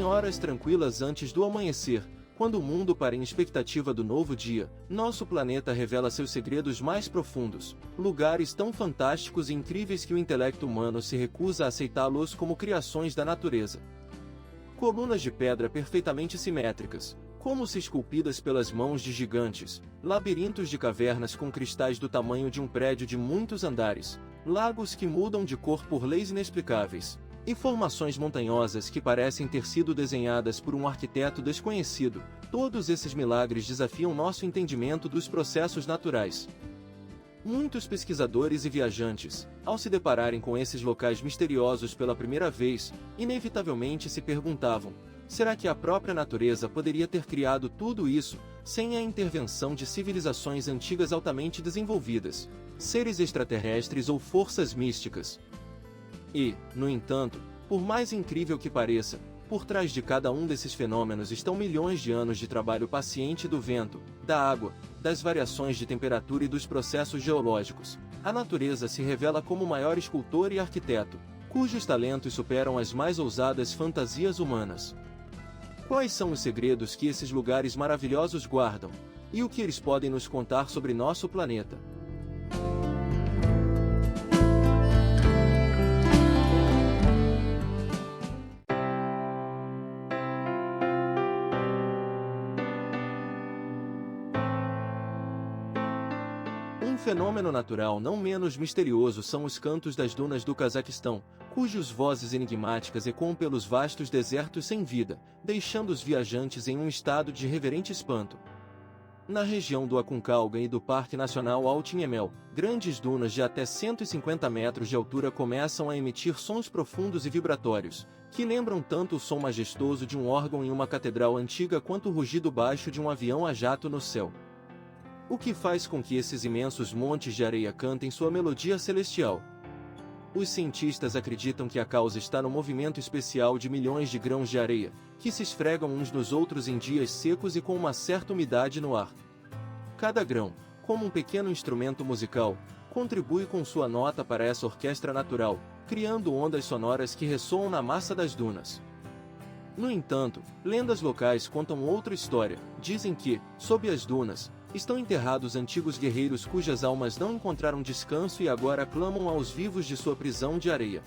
horas tranquilas antes do amanhecer, quando o mundo para em expectativa do novo dia, nosso planeta revela seus segredos mais profundos, lugares tão fantásticos e incríveis que o intelecto humano se recusa a aceitá-los como criações da natureza. Colunas de pedra perfeitamente simétricas, como se esculpidas pelas mãos de gigantes, labirintos de cavernas com cristais do tamanho de um prédio de muitos andares, lagos que mudam de cor por leis inexplicáveis, e formações montanhosas que parecem ter sido desenhadas por um arquiteto desconhecido. Todos esses milagres desafiam nosso entendimento dos processos naturais. Muitos pesquisadores e viajantes, ao se depararem com esses locais misteriosos pela primeira vez, inevitavelmente se perguntavam: será que a própria natureza poderia ter criado tudo isso, sem a intervenção de civilizações antigas altamente desenvolvidas, seres extraterrestres ou forças místicas? E, no entanto, por mais incrível que pareça, por trás de cada um desses fenômenos estão milhões de anos de trabalho paciente do vento, da água, das variações de temperatura e dos processos geológicos. A natureza se revela como o maior escultor e arquiteto, cujos talentos superam as mais ousadas fantasias humanas. Quais são os segredos que esses lugares maravilhosos guardam? E o que eles podem nos contar sobre nosso planeta? Um fenômeno natural não menos misterioso são os cantos das dunas do Cazaquistão, cujas vozes enigmáticas ecoam pelos vastos desertos sem vida, deixando os viajantes em um estado de reverente espanto. Na região do Aconcagua e do Parque Nacional Alto-Inhamel, grandes dunas de até 150 metros de altura começam a emitir sons profundos e vibratórios, que lembram tanto o som majestoso de um órgão em uma catedral antiga quanto o rugido baixo de um avião a jato no céu. O que faz com que esses imensos montes de areia cantem sua melodia celestial? Os cientistas acreditam que a causa está no movimento especial de milhões de grãos de areia, que se esfregam uns nos outros em dias secos e com uma certa umidade no ar. Cada grão, como um pequeno instrumento musical, contribui com sua nota para essa orquestra natural, criando ondas sonoras que ressoam na massa das dunas. No entanto, lendas locais contam outra história. Dizem que, sob as dunas, estão enterrados antigos guerreiros cujas almas não encontraram descanso e agora clamam aos vivos de sua prisão de areia.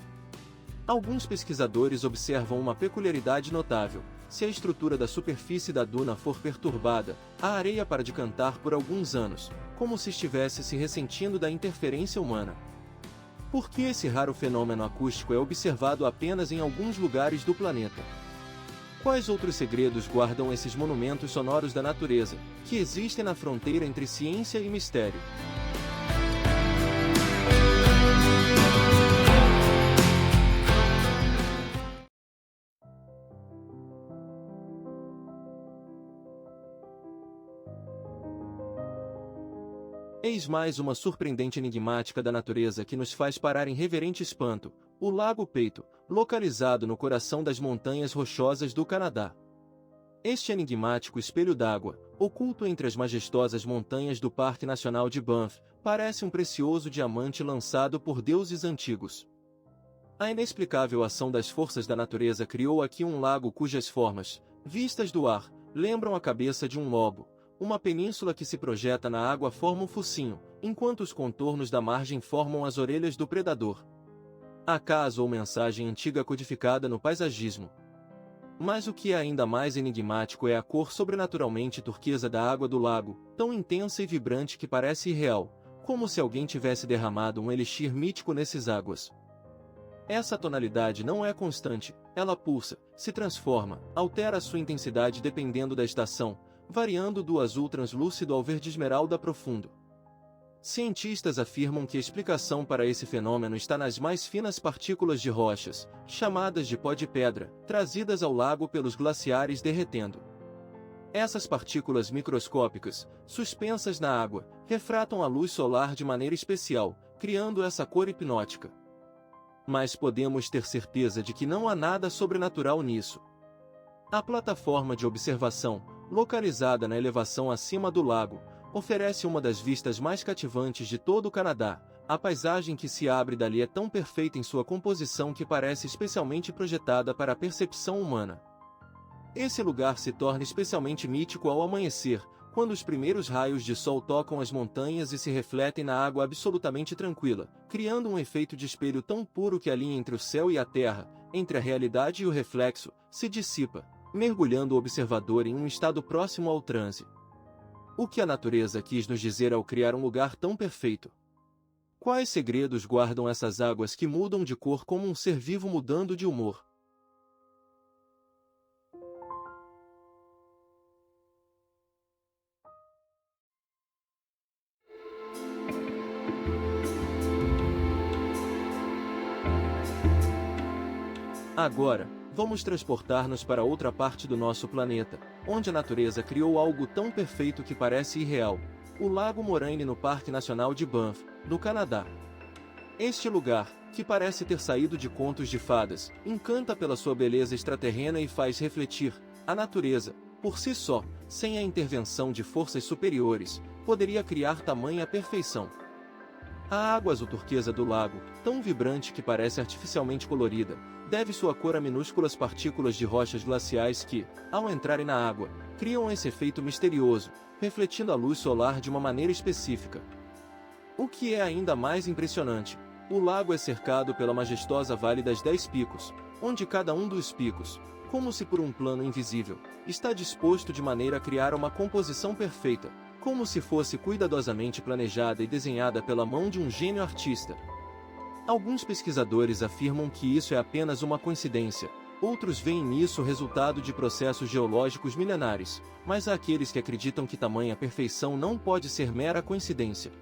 Alguns pesquisadores observam uma peculiaridade notável: se a estrutura da superfície da duna for perturbada, a areia para de cantar por alguns anos, como se estivesse se ressentindo da interferência humana. Por que esse raro fenômeno acústico é observado apenas em alguns lugares do planeta? Quais outros segredos guardam esses monumentos sonoros da natureza, que existem na fronteira entre ciência e mistério? Eis mais uma surpreendente enigmática da natureza que nos faz parar em reverente espanto: o Lago Peito, localizado no coração das montanhas rochosas do Canadá. Este enigmático espelho d'água, oculto entre as majestosas montanhas do Parque Nacional de Banff, parece um precioso diamante lançado por deuses antigos. A inexplicável ação das forças da natureza criou aqui um lago cujas formas, vistas do ar, lembram a cabeça de um lobo. Uma península que se projeta na água forma um focinho, enquanto os contornos da margem formam as orelhas do predador. Acaso ou mensagem antiga codificada no paisagismo? Mas o que é ainda mais enigmático é a cor sobrenaturalmente turquesa da água do lago, tão intensa e vibrante que parece irreal, como se alguém tivesse derramado um elixir mítico nessas águas. Essa tonalidade não é constante, ela pulsa, se transforma, altera sua intensidade dependendo da estação, variando do azul translúcido ao verde esmeralda profundo. Cientistas afirmam que a explicação para esse fenômeno está nas mais finas partículas de rochas, chamadas de pó de pedra, trazidas ao lago pelos glaciares derretendo. Essas partículas microscópicas, suspensas na água, refratam a luz solar de maneira especial, criando essa cor hipnótica. Mas podemos ter certeza de que não há nada sobrenatural nisso. A plataforma de observação, localizada na elevação acima do lago, oferece uma das vistas mais cativantes de todo o Canadá. A paisagem que se abre dali é tão perfeita em sua composição que parece especialmente projetada para a percepção humana. Esse lugar se torna especialmente mítico ao amanhecer, quando os primeiros raios de sol tocam as montanhas e se refletem na água absolutamente tranquila, criando um efeito de espelho tão puro que a linha entre o céu e a terra, entre a realidade e o reflexo, se dissipa, mergulhando o observador em um estado próximo ao transe. O que a natureza quis nos dizer ao criar um lugar tão perfeito? Quais segredos guardam essas águas que mudam de cor como um ser vivo mudando de humor? Agora, vamos transportar-nos para outra parte do nosso planeta, onde a natureza criou algo tão perfeito que parece irreal: o Lago Moraine no Parque Nacional de Banff, no Canadá. Este lugar, que parece ter saído de contos de fadas, encanta pela sua beleza extraterrena e faz refletir: a natureza, por si só, sem a intervenção de forças superiores, poderia criar tamanha perfeição. A água azul turquesa do lago, tão vibrante que parece artificialmente colorida, deve sua cor a minúsculas partículas de rochas glaciais que, ao entrarem na água, criam esse efeito misterioso, refletindo a luz solar de uma maneira específica. O que é ainda mais impressionante, o lago é cercado pela majestosa Vale das 10 Picos, onde cada um dos picos, como se por um plano invisível, está disposto de maneira a criar uma composição perfeita, como se fosse cuidadosamente planejada e desenhada pela mão de um gênio artista. Alguns pesquisadores afirmam que isso é apenas uma coincidência, outros veem nisso o resultado de processos geológicos milenares, mas há aqueles que acreditam que tamanha perfeição não pode ser mera coincidência.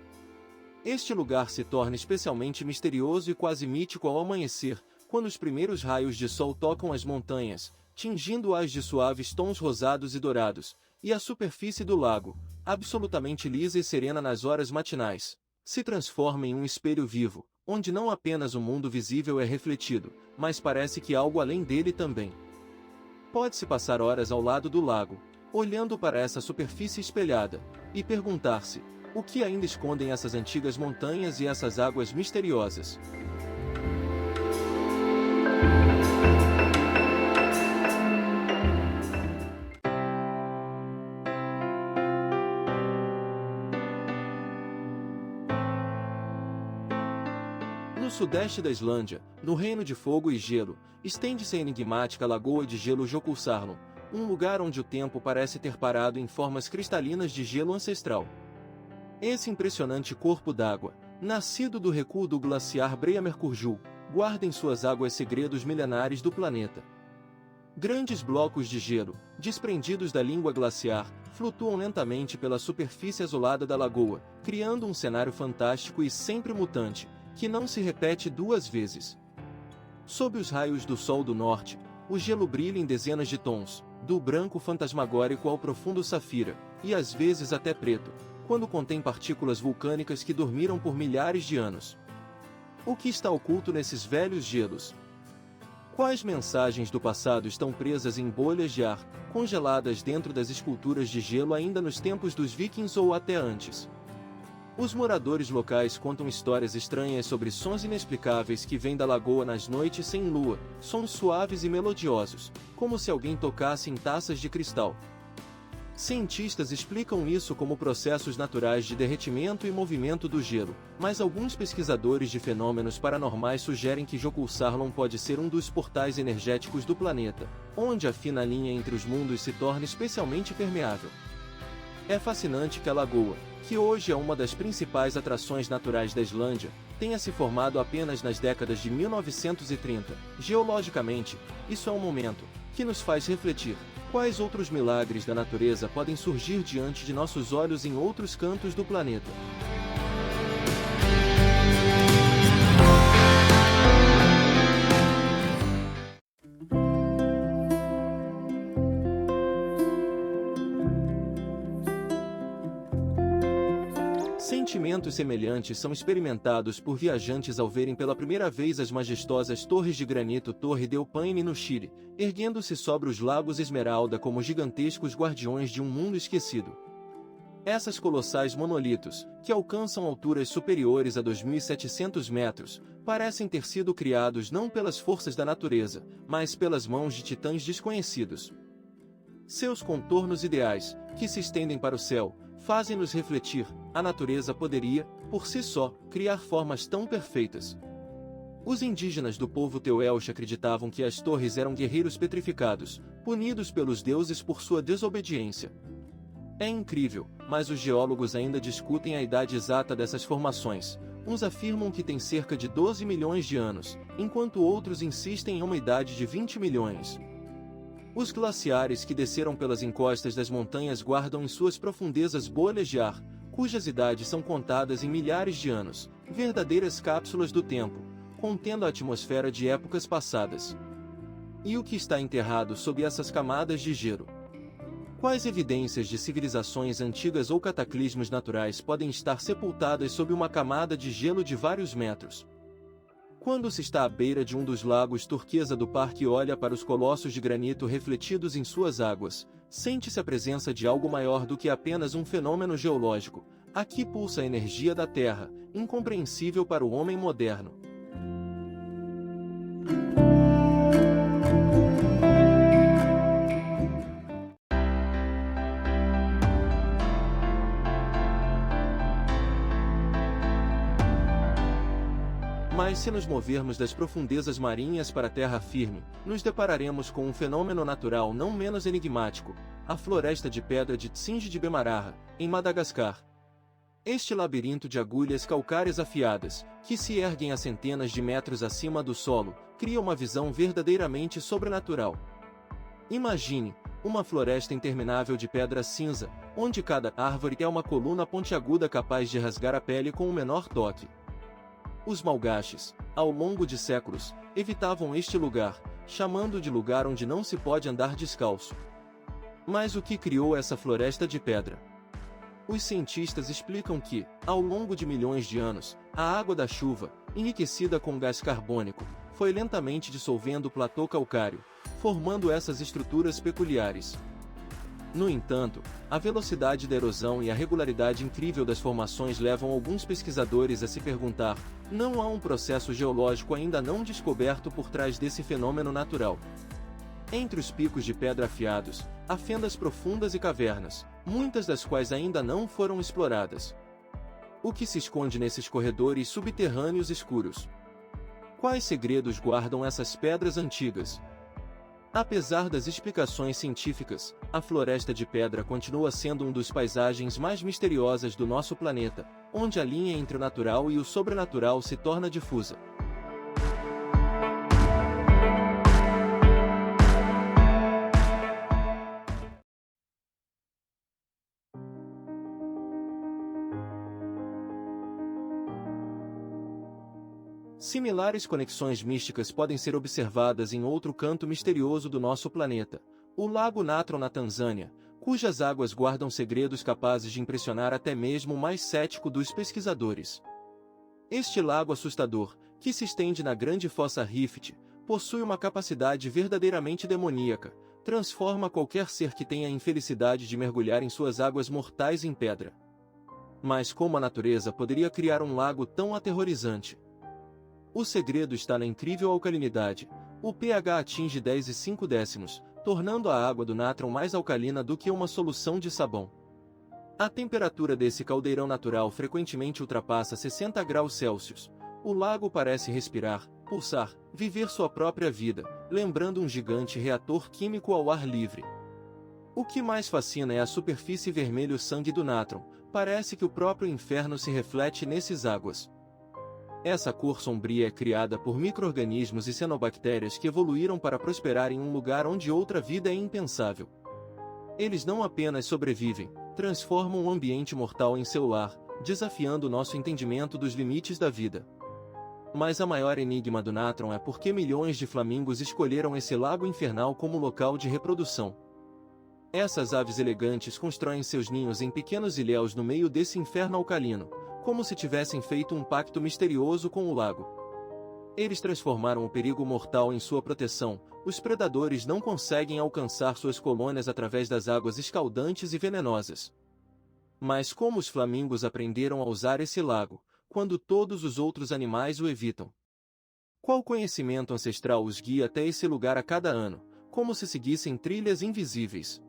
Este lugar se torna especialmente misterioso e quase mítico ao amanhecer, quando os primeiros raios de sol tocam as montanhas, tingindo-as de suaves tons rosados e dourados, e a superfície do lago, absolutamente lisa e serena nas horas matinais, se transforma em um espelho vivo, onde não apenas o mundo visível é refletido, mas parece que algo além dele também. Pode-se passar horas ao lado do lago, olhando para essa superfície espelhada, e perguntar-se: o que ainda escondem essas antigas montanhas e essas águas misteriosas? No sudeste da Islândia, no Reino de Fogo e Gelo, estende-se a enigmática Lagoa de Gelo Jökulsárlón, um lugar onde o tempo parece ter parado em formas cristalinas de gelo ancestral. Esse impressionante corpo d'água, nascido do recuo do glaciar Breiðamerkurjökull, guarda em suas águas segredos milenares do planeta. Grandes blocos de gelo, desprendidos da língua glaciar, flutuam lentamente pela superfície azulada da lagoa, criando um cenário fantástico e sempre mutante, que não se repete duas vezes. Sob os raios do sol do norte, o gelo brilha em dezenas de tons, do branco fantasmagórico ao profundo safira, e às vezes até preto, quando contém partículas vulcânicas que dormiram por milhares de anos. O que está oculto nesses velhos gelos? Quais mensagens do passado estão presas em bolhas de ar, congeladas dentro das esculturas de gelo ainda nos tempos dos vikings ou até antes? Os moradores locais contam histórias estranhas sobre sons inexplicáveis que vêm da lagoa nas noites sem lua, sons suaves e melodiosos, como se alguém tocasse em taças de cristal. Cientistas explicam isso como processos naturais de derretimento e movimento do gelo, mas alguns pesquisadores de fenômenos paranormais sugerem que Jökulsárlón pode ser um dos portais energéticos do planeta, onde a fina linha entre os mundos se torna especialmente permeável. É fascinante que a lagoa, que hoje é uma das principais atrações naturais da Islândia, tenha se formado apenas nas décadas de 1930. Geologicamente, isso é um momento que nos faz refletir: quais outros milagres da natureza podem surgir diante de nossos olhos em outros cantos do planeta? Sentimentos semelhantes são experimentados por viajantes ao verem pela primeira vez as majestosas torres de granito Torre del Paine no Chile, erguendo-se sobre os lagos Esmeralda como gigantescos guardiões de um mundo esquecido. Essas colossais monolitos, que alcançam alturas superiores a 2.700 metros, parecem ter sido criados não pelas forças da natureza, mas pelas mãos de titãs desconhecidos. Seus contornos ideais, que se estendem para o céu, fazem-nos refletir: a natureza poderia, por si só, criar formas tão perfeitas. Os indígenas do povo Teuelche acreditavam que as torres eram guerreiros petrificados, punidos pelos deuses por sua desobediência. É incrível, mas os geólogos ainda discutem a idade exata dessas formações. Uns afirmam que tem cerca de 12 milhões de anos, enquanto outros insistem em uma idade de 20 milhões. Os glaciares que desceram pelas encostas das montanhas guardam em suas profundezas bolhas de ar, cujas idades são contadas em milhares de anos, verdadeiras cápsulas do tempo, contendo a atmosfera de épocas passadas. E o que está enterrado sob essas camadas de gelo? Quais evidências de civilizações antigas ou cataclismos naturais podem estar sepultadas sob uma camada de gelo de vários metros? Quando se está à beira de um dos lagos turquesa do parque e olha para os colossos de granito refletidos em suas águas, sente-se a presença de algo maior do que apenas um fenômeno geológico. Aqui pulsa a energia da Terra, incompreensível para o homem moderno. Mas se nos movermos das profundezas marinhas para a terra firme, nos depararemos com um fenômeno natural não menos enigmático: a floresta de pedra de Tsingy de Bemaraha, em Madagascar. Este labirinto de agulhas calcárias afiadas, que se erguem a centenas de metros acima do solo, cria uma visão verdadeiramente sobrenatural. Imagine uma floresta interminável de pedra cinza, onde cada árvore é uma coluna pontiaguda capaz de rasgar a pele com o menor toque. Os malgaches, ao longo de séculos, evitavam este lugar, chamando de lugar onde não se pode andar descalço. Mas o que criou essa floresta de pedra? Os cientistas explicam que, ao longo de milhões de anos, a água da chuva, enriquecida com gás carbônico, foi lentamente dissolvendo o platô calcário, formando essas estruturas peculiares. No entanto, a velocidade da erosão e a regularidade incrível das formações levam alguns pesquisadores a se perguntar: não há um processo geológico ainda não descoberto por trás desse fenômeno natural? Entre os picos de pedra afiados, há fendas profundas e cavernas, muitas das quais ainda não foram exploradas. O que se esconde nesses corredores subterrâneos escuros? Quais segredos guardam essas pedras antigas? Apesar das explicações científicas, a floresta de pedra continua sendo um dos paisagens mais misteriosas do nosso planeta, onde a linha entre o natural e o sobrenatural se torna difusa. Similares conexões místicas podem ser observadas em outro canto misterioso do nosso planeta, o Lago Natron na Tanzânia, cujas águas guardam segredos capazes de impressionar até mesmo o mais cético dos pesquisadores. Este lago assustador, que se estende na Grande Fossa Rift, possui uma capacidade verdadeiramente demoníaca, transforma qualquer ser que tenha a infelicidade de mergulhar em suas águas mortais em pedra. Mas como a natureza poderia criar um lago tão aterrorizante? O segredo está na incrível alcalinidade. O pH atinge 10,5, tornando a água do Natron mais alcalina do que uma solução de sabão. A temperatura desse caldeirão natural frequentemente ultrapassa 60 graus Celsius. O lago parece respirar, pulsar, viver sua própria vida, lembrando um gigante reator químico ao ar livre. O que mais fascina é a superfície vermelho-sangue do Natron. Parece que o próprio inferno se reflete nessas águas. Essa cor sombria é criada por micro-organismos e cianobactérias que evoluíram para prosperar em um lugar onde outra vida é impensável. Eles não apenas sobrevivem, transformam o ambiente mortal em seu lar, desafiando nosso entendimento dos limites da vida. Mas a maior enigma do Natron é por que milhões de flamingos escolheram esse lago infernal como local de reprodução. Essas aves elegantes constroem seus ninhos em pequenos ilhéus no meio desse inferno alcalino, como se tivessem feito um pacto misterioso com o lago. Eles transformaram o perigo mortal em sua proteção. Os predadores não conseguem alcançar suas colônias através das águas escaldantes e venenosas. Mas como os flamingos aprenderam a usar esse lago, quando todos os outros animais o evitam? Qual conhecimento ancestral os guia até esse lugar a cada ano, como se seguissem trilhas invisíveis?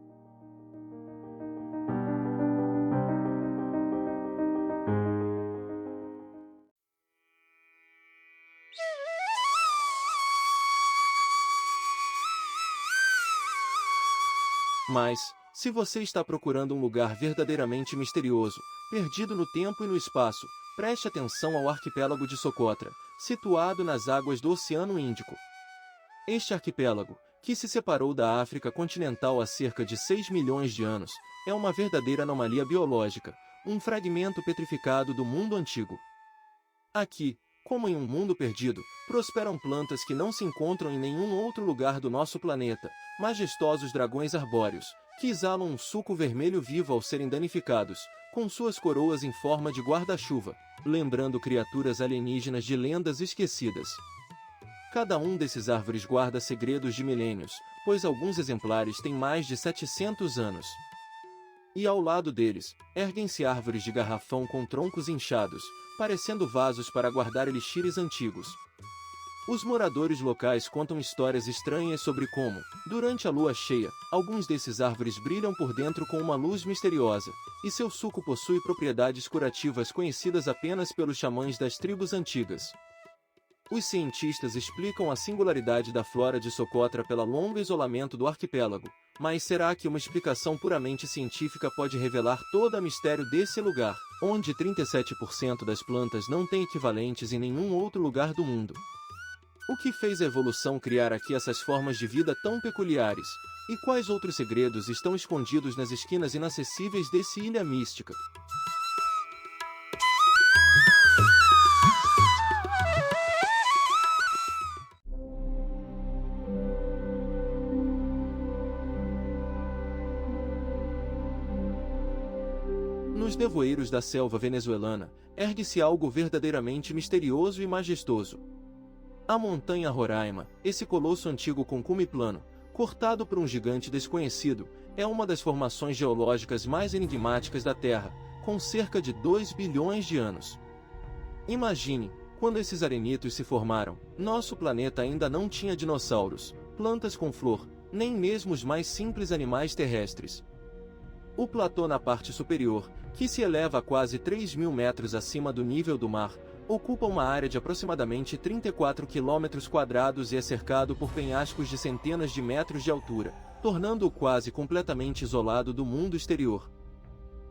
Mas, se você está procurando um lugar verdadeiramente misterioso, perdido no tempo e no espaço, preste atenção ao arquipélago de Socotra, situado nas águas do Oceano Índico. Este arquipélago, que se separou da África continental há cerca de 6 milhões de anos, é uma verdadeira anomalia biológica, um fragmento petrificado do mundo antigo. Aqui, como em um mundo perdido, prosperam plantas que não se encontram em nenhum outro lugar do nosso planeta, majestosos dragões arbóreos, que exalam um suco vermelho vivo ao serem danificados, com suas coroas em forma de guarda-chuva, lembrando criaturas alienígenas de lendas esquecidas. Cada um desses árvores guarda segredos de milênios, pois alguns exemplares têm mais de 700 anos. E ao lado deles, erguem-se árvores de garrafão com troncos inchados, parecendo vasos para guardar elixires antigos. Os moradores locais contam histórias estranhas sobre como, durante a lua cheia, alguns desses árvores brilham por dentro com uma luz misteriosa, e seu suco possui propriedades curativas conhecidas apenas pelos xamãs das tribos antigas. Os cientistas explicam a singularidade da flora de Socotra pelo longo isolamento do arquipélago, mas será que uma explicação puramente científica pode revelar todo o mistério desse lugar, onde 37% das plantas não têm equivalentes em nenhum outro lugar do mundo? O que fez a evolução criar aqui essas formas de vida tão peculiares? E quais outros segredos estão escondidos nas esquinas inacessíveis desse ilha mística? Nos nevoeiros da selva venezuelana, ergue-se algo verdadeiramente misterioso e majestoso. A montanha Roraima, esse colosso antigo com cume plano, cortado por um gigante desconhecido, é uma das formações geológicas mais enigmáticas da Terra, com cerca de 2 bilhões de anos. Imagine, quando esses arenitos se formaram, nosso planeta ainda não tinha dinossauros, plantas com flor, nem mesmo os mais simples animais terrestres. O platô na parte superior, que se eleva a quase 3.000 metros acima do nível do mar, ocupa uma área de aproximadamente 34 km² e é cercado por penhascos de centenas de metros de altura, tornando-o quase completamente isolado do mundo exterior.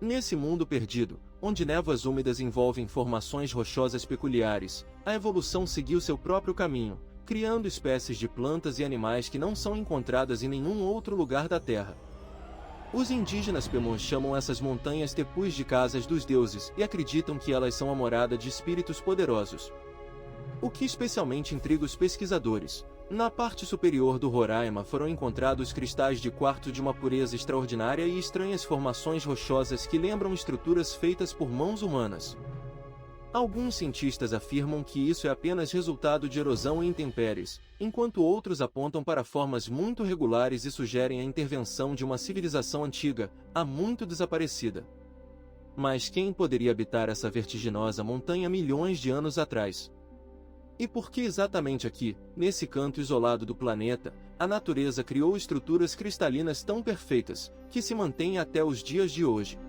Nesse mundo perdido, onde névoas úmidas envolvem formações rochosas peculiares, a evolução seguiu seu próprio caminho, criando espécies de plantas e animais que não são encontradas em nenhum outro lugar da Terra. Os indígenas Pemons chamam essas montanhas tepus de casas dos deuses e acreditam que elas são a morada de espíritos poderosos. O que especialmente intriga os pesquisadores. Na parte superior do Roraima foram encontrados cristais de quartzo de uma pureza extraordinária e estranhas formações rochosas que lembram estruturas feitas por mãos humanas. Alguns cientistas afirmam que isso é apenas resultado de erosão e intempéries, enquanto outros apontam para formas muito regulares e sugerem a intervenção de uma civilização antiga, há muito desaparecida. Mas quem poderia habitar essa vertiginosa montanha milhões de anos atrás? E por que exatamente aqui, nesse canto isolado do planeta, a natureza criou estruturas cristalinas tão perfeitas, que se mantêm até os dias de hoje?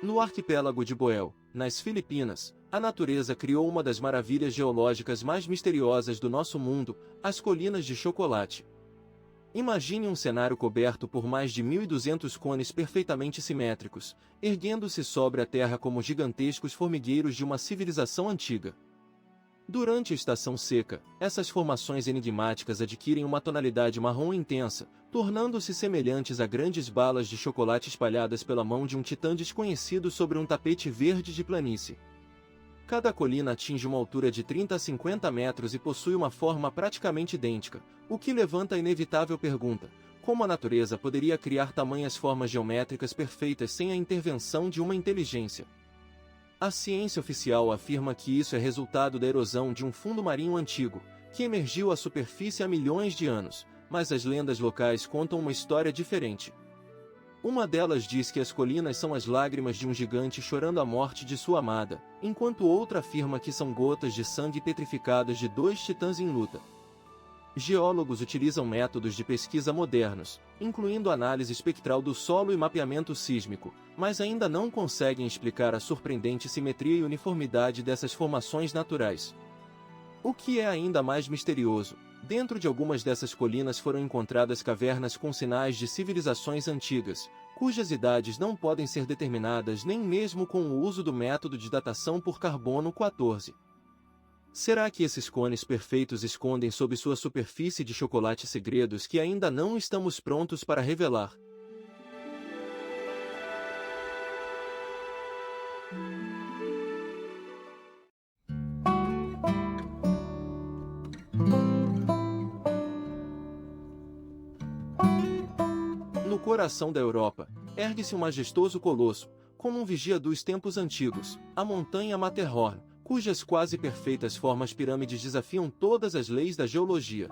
No arquipélago de Boel, nas Filipinas, a natureza criou uma das maravilhas geológicas mais misteriosas do nosso mundo, as Colinas de Chocolate. Imagine um cenário coberto por mais de 1.200 cones perfeitamente simétricos, erguendo-se sobre a terra como gigantescos formigueiros de uma civilização antiga. Durante a estação seca, essas formações enigmáticas adquirem uma tonalidade marrom intensa, tornando-se semelhantes a grandes balas de chocolate espalhadas pela mão de um titã desconhecido sobre um tapete verde de planície. Cada colina atinge uma altura de 30 a 50 metros e possui uma forma praticamente idêntica, o que levanta a inevitável pergunta: como a natureza poderia criar tamanhas formas geométricas perfeitas sem a intervenção de uma inteligência? A ciência oficial afirma que isso é resultado da erosão de um fundo marinho antigo, que emergiu à superfície há milhões de anos, mas as lendas locais contam uma história diferente. Uma delas diz que as colinas são as lágrimas de um gigante chorando a morte de sua amada, enquanto outra afirma que são gotas de sangue petrificadas de 2 titãs em luta. Geólogos utilizam métodos de pesquisa modernos, incluindo análise espectral do solo e mapeamento sísmico, mas ainda não conseguem explicar a surpreendente simetria e uniformidade dessas formações naturais. O que é ainda mais misterioso, dentro de algumas dessas colinas foram encontradas cavernas com sinais de civilizações antigas, cujas idades não podem ser determinadas nem mesmo com o uso do método de datação por carbono 14. Será que esses cones perfeitos escondem sob sua superfície de chocolate segredos que ainda não estamos prontos para revelar? No coração da Europa, ergue-se um majestoso colosso, como um vigia dos tempos antigos, a montanha Matterhorn, cujas quase perfeitas formas pirâmides desafiam todas as leis da geologia.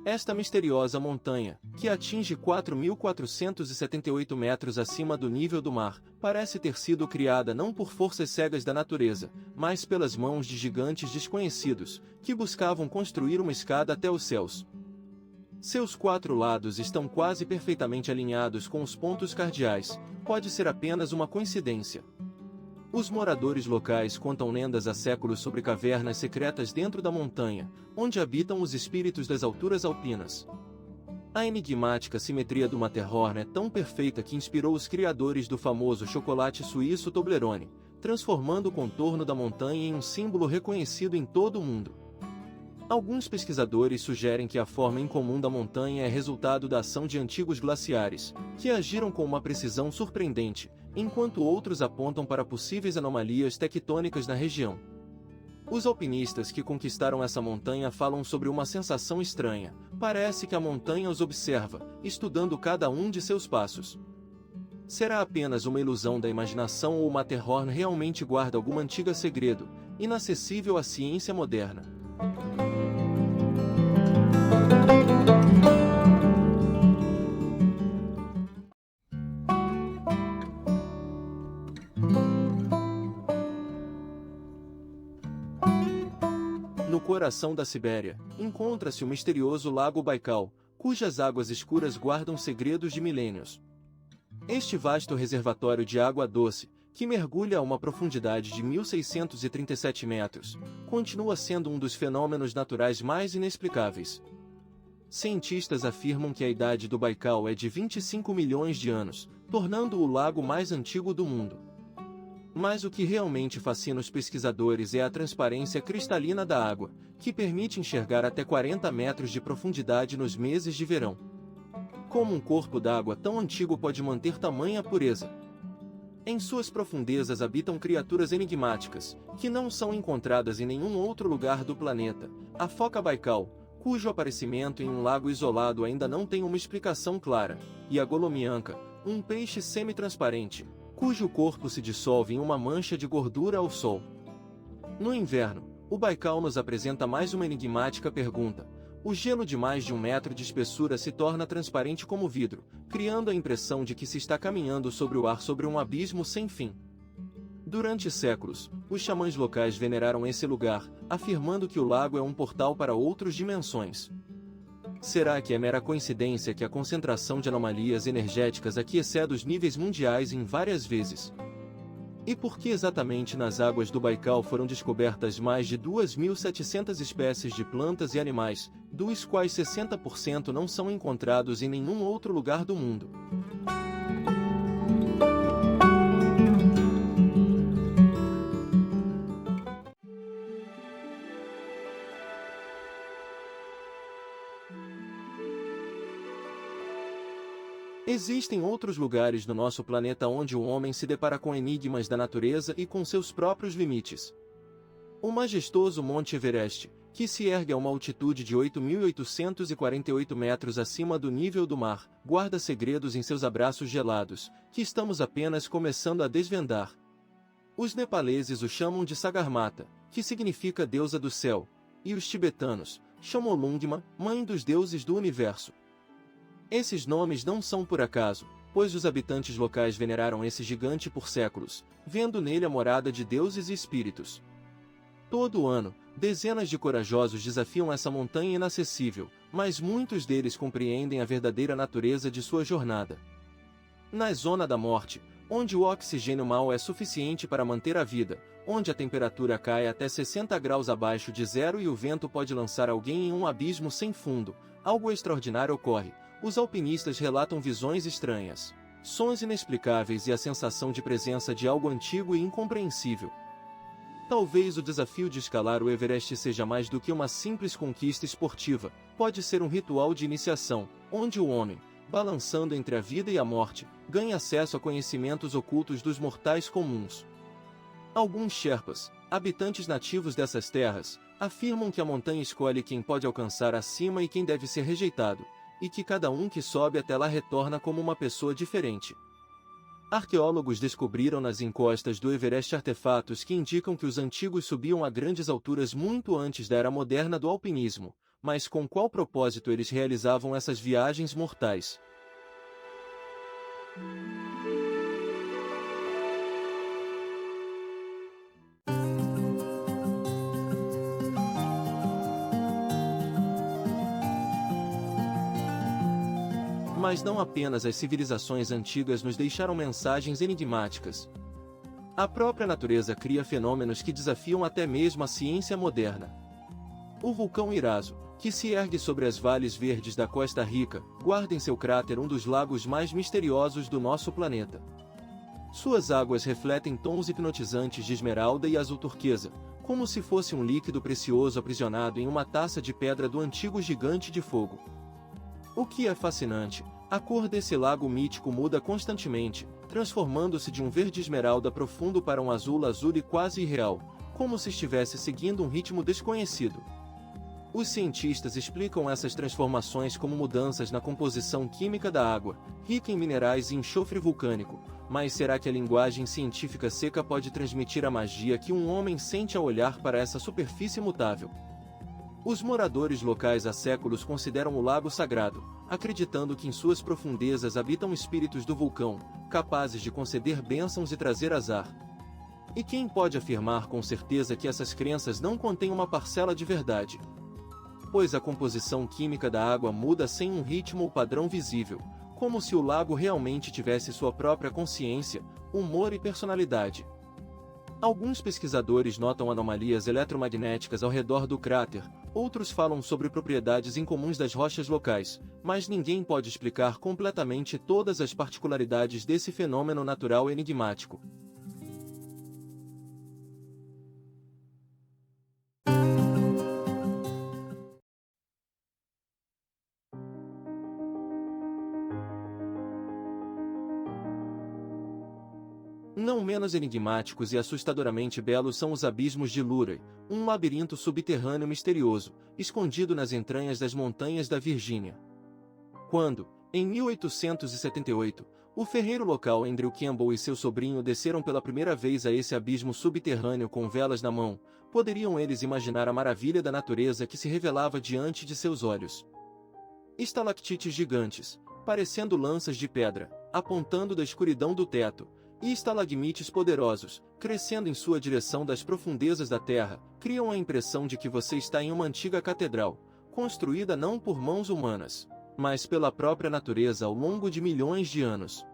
Esta misteriosa montanha, que atinge 4.478 metros acima do nível do mar, parece ter sido criada não por forças cegas da natureza, mas pelas mãos de gigantes desconhecidos, que buscavam construir uma escada até os céus. Seus 4 lados estão quase perfeitamente alinhados com os pontos cardeais, pode ser apenas uma coincidência. Os moradores locais contam lendas há séculos sobre cavernas secretas dentro da montanha, onde habitam os espíritos das alturas alpinas. A enigmática simetria do Matterhorn é tão perfeita que inspirou os criadores do famoso chocolate suíço Toblerone, transformando o contorno da montanha em um símbolo reconhecido em todo o mundo. Alguns pesquisadores sugerem que a forma incomum da montanha é resultado da ação de antigos glaciares, que agiram com uma precisão surpreendente, enquanto outros apontam para possíveis anomalias tectônicas na região. Os alpinistas que conquistaram essa montanha falam sobre uma sensação estranha. Parece que a montanha os observa, estudando cada um de seus passos. Será apenas uma ilusão da imaginação ou o Matterhorn realmente guarda algum antigo segredo, inacessível à ciência moderna? No coração da Sibéria, encontra-se o misterioso Lago Baikal, cujas águas escuras guardam segredos de milênios. Este vasto reservatório de água doce, que mergulha a uma profundidade de 1.637 metros, continua sendo um dos fenômenos naturais mais inexplicáveis. Cientistas afirmam que a idade do Baikal é de 25 milhões de anos, tornando-o o lago mais antigo do mundo. Mas o que realmente fascina os pesquisadores é a transparência cristalina da água, que permite enxergar até 40 metros de profundidade nos meses de verão. Como um corpo d'água tão antigo pode manter tamanha pureza? Em suas profundezas habitam criaturas enigmáticas, que não são encontradas em nenhum outro lugar do planeta. A foca Baikal, cujo aparecimento em um lago isolado ainda não tem uma explicação clara, e a golomianca, um peixe semi-transparente, cujo corpo se dissolve em uma mancha de gordura ao sol. No inverno, o Baikal nos apresenta mais uma enigmática pergunta. O gelo de mais de 1 metro de espessura se torna transparente como vidro, criando a impressão de que se está caminhando sobre o ar sobre um abismo sem fim. Durante séculos, os xamãs locais veneraram esse lugar, afirmando que o lago é um portal para outras dimensões. Será que é mera coincidência que a concentração de anomalias energéticas aqui excede os níveis mundiais em várias vezes? E por que exatamente nas águas do Baikal foram descobertas mais de 2.700 espécies de plantas e animais, dos quais 60% não são encontrados em nenhum outro lugar do mundo? Existem outros lugares no nosso planeta onde o homem se depara com enigmas da natureza e com seus próprios limites. O majestoso Monte Everest, que se ergue a uma altitude de 8.848 metros acima do nível do mar, guarda segredos em seus abraços gelados, que estamos apenas começando a desvendar. Os nepaleses o chamam de Sagarmatha, que significa deusa do céu, e os tibetanos, Chamolungma, mãe dos deuses do universo. Esses nomes não são por acaso, pois os habitantes locais veneraram esse gigante por séculos, vendo nele a morada de deuses e espíritos. Todo ano, dezenas de corajosos desafiam essa montanha inacessível, mas muitos deles compreendem a verdadeira natureza de sua jornada. Na zona da morte, onde o oxigênio mau é suficiente para manter a vida, onde a temperatura cai até 60 graus abaixo de zero e o vento pode lançar alguém em um abismo sem fundo, algo extraordinário ocorre. Os alpinistas relatam visões estranhas, sons inexplicáveis e a sensação de presença de algo antigo e incompreensível. Talvez o desafio de escalar o Everest seja mais do que uma simples conquista esportiva, pode ser um ritual de iniciação, onde o homem, balançando entre a vida e a morte, ganha acesso a conhecimentos ocultos dos mortais comuns. Alguns Sherpas, habitantes nativos dessas terras, afirmam que a montanha escolhe quem pode alcançar acima e quem deve ser rejeitado, e que cada um que sobe até lá retorna como uma pessoa diferente. Arqueólogos descobriram nas encostas do Everest artefatos que indicam que os antigos subiam a grandes alturas muito antes da era moderna do alpinismo, mas com qual propósito eles realizavam essas viagens mortais? Mas não apenas as civilizações antigas nos deixaram mensagens enigmáticas. A própria natureza cria fenômenos que desafiam até mesmo a ciência moderna. O vulcão Irazo, que se ergue sobre as vales verdes da Costa Rica, guarda em seu cráter um dos lagos mais misteriosos do nosso planeta. Suas águas refletem tons hipnotizantes de esmeralda e azul turquesa, como se fosse um líquido precioso aprisionado em uma taça de pedra do antigo gigante de fogo. O que é fascinante, a cor desse lago mítico muda constantemente, transformando-se de um verde esmeralda profundo para um azul e quase irreal, como se estivesse seguindo um ritmo desconhecido. Os cientistas explicam essas transformações como mudanças na composição química da água, rica em minerais e enxofre vulcânico, mas será que a linguagem científica seca pode transmitir a magia que um homem sente ao olhar para essa superfície mutável? Os moradores locais há séculos consideram o lago sagrado, acreditando que em suas profundezas habitam espíritos do vulcão, capazes de conceder bênçãos e trazer azar. E quem pode afirmar com certeza que essas crenças não contêm uma parcela de verdade? Pois a composição química da água muda sem um ritmo ou padrão visível, como se o lago realmente tivesse sua própria consciência, humor e personalidade. Alguns pesquisadores notam anomalias eletromagnéticas ao redor do cráter, outros falam sobre propriedades incomuns das rochas locais, mas ninguém pode explicar completamente todas as particularidades desse fenômeno natural enigmático. Não menos enigmáticos e assustadoramente belos são os abismos de Luray, um labirinto subterrâneo misterioso, escondido nas entranhas das montanhas da Virgínia. Quando, em 1878, o ferreiro local Andrew Campbell e seu sobrinho desceram pela primeira vez a esse abismo subterrâneo com velas na mão, poderiam eles imaginar a maravilha da natureza que se revelava diante de seus olhos. Estalactites gigantes, parecendo lanças de pedra, apontando da escuridão do teto, e estalagmites poderosos, crescendo em sua direção das profundezas da terra, criam a impressão de que você está em uma antiga catedral, construída não por mãos humanas, mas pela própria natureza ao longo de milhões de anos.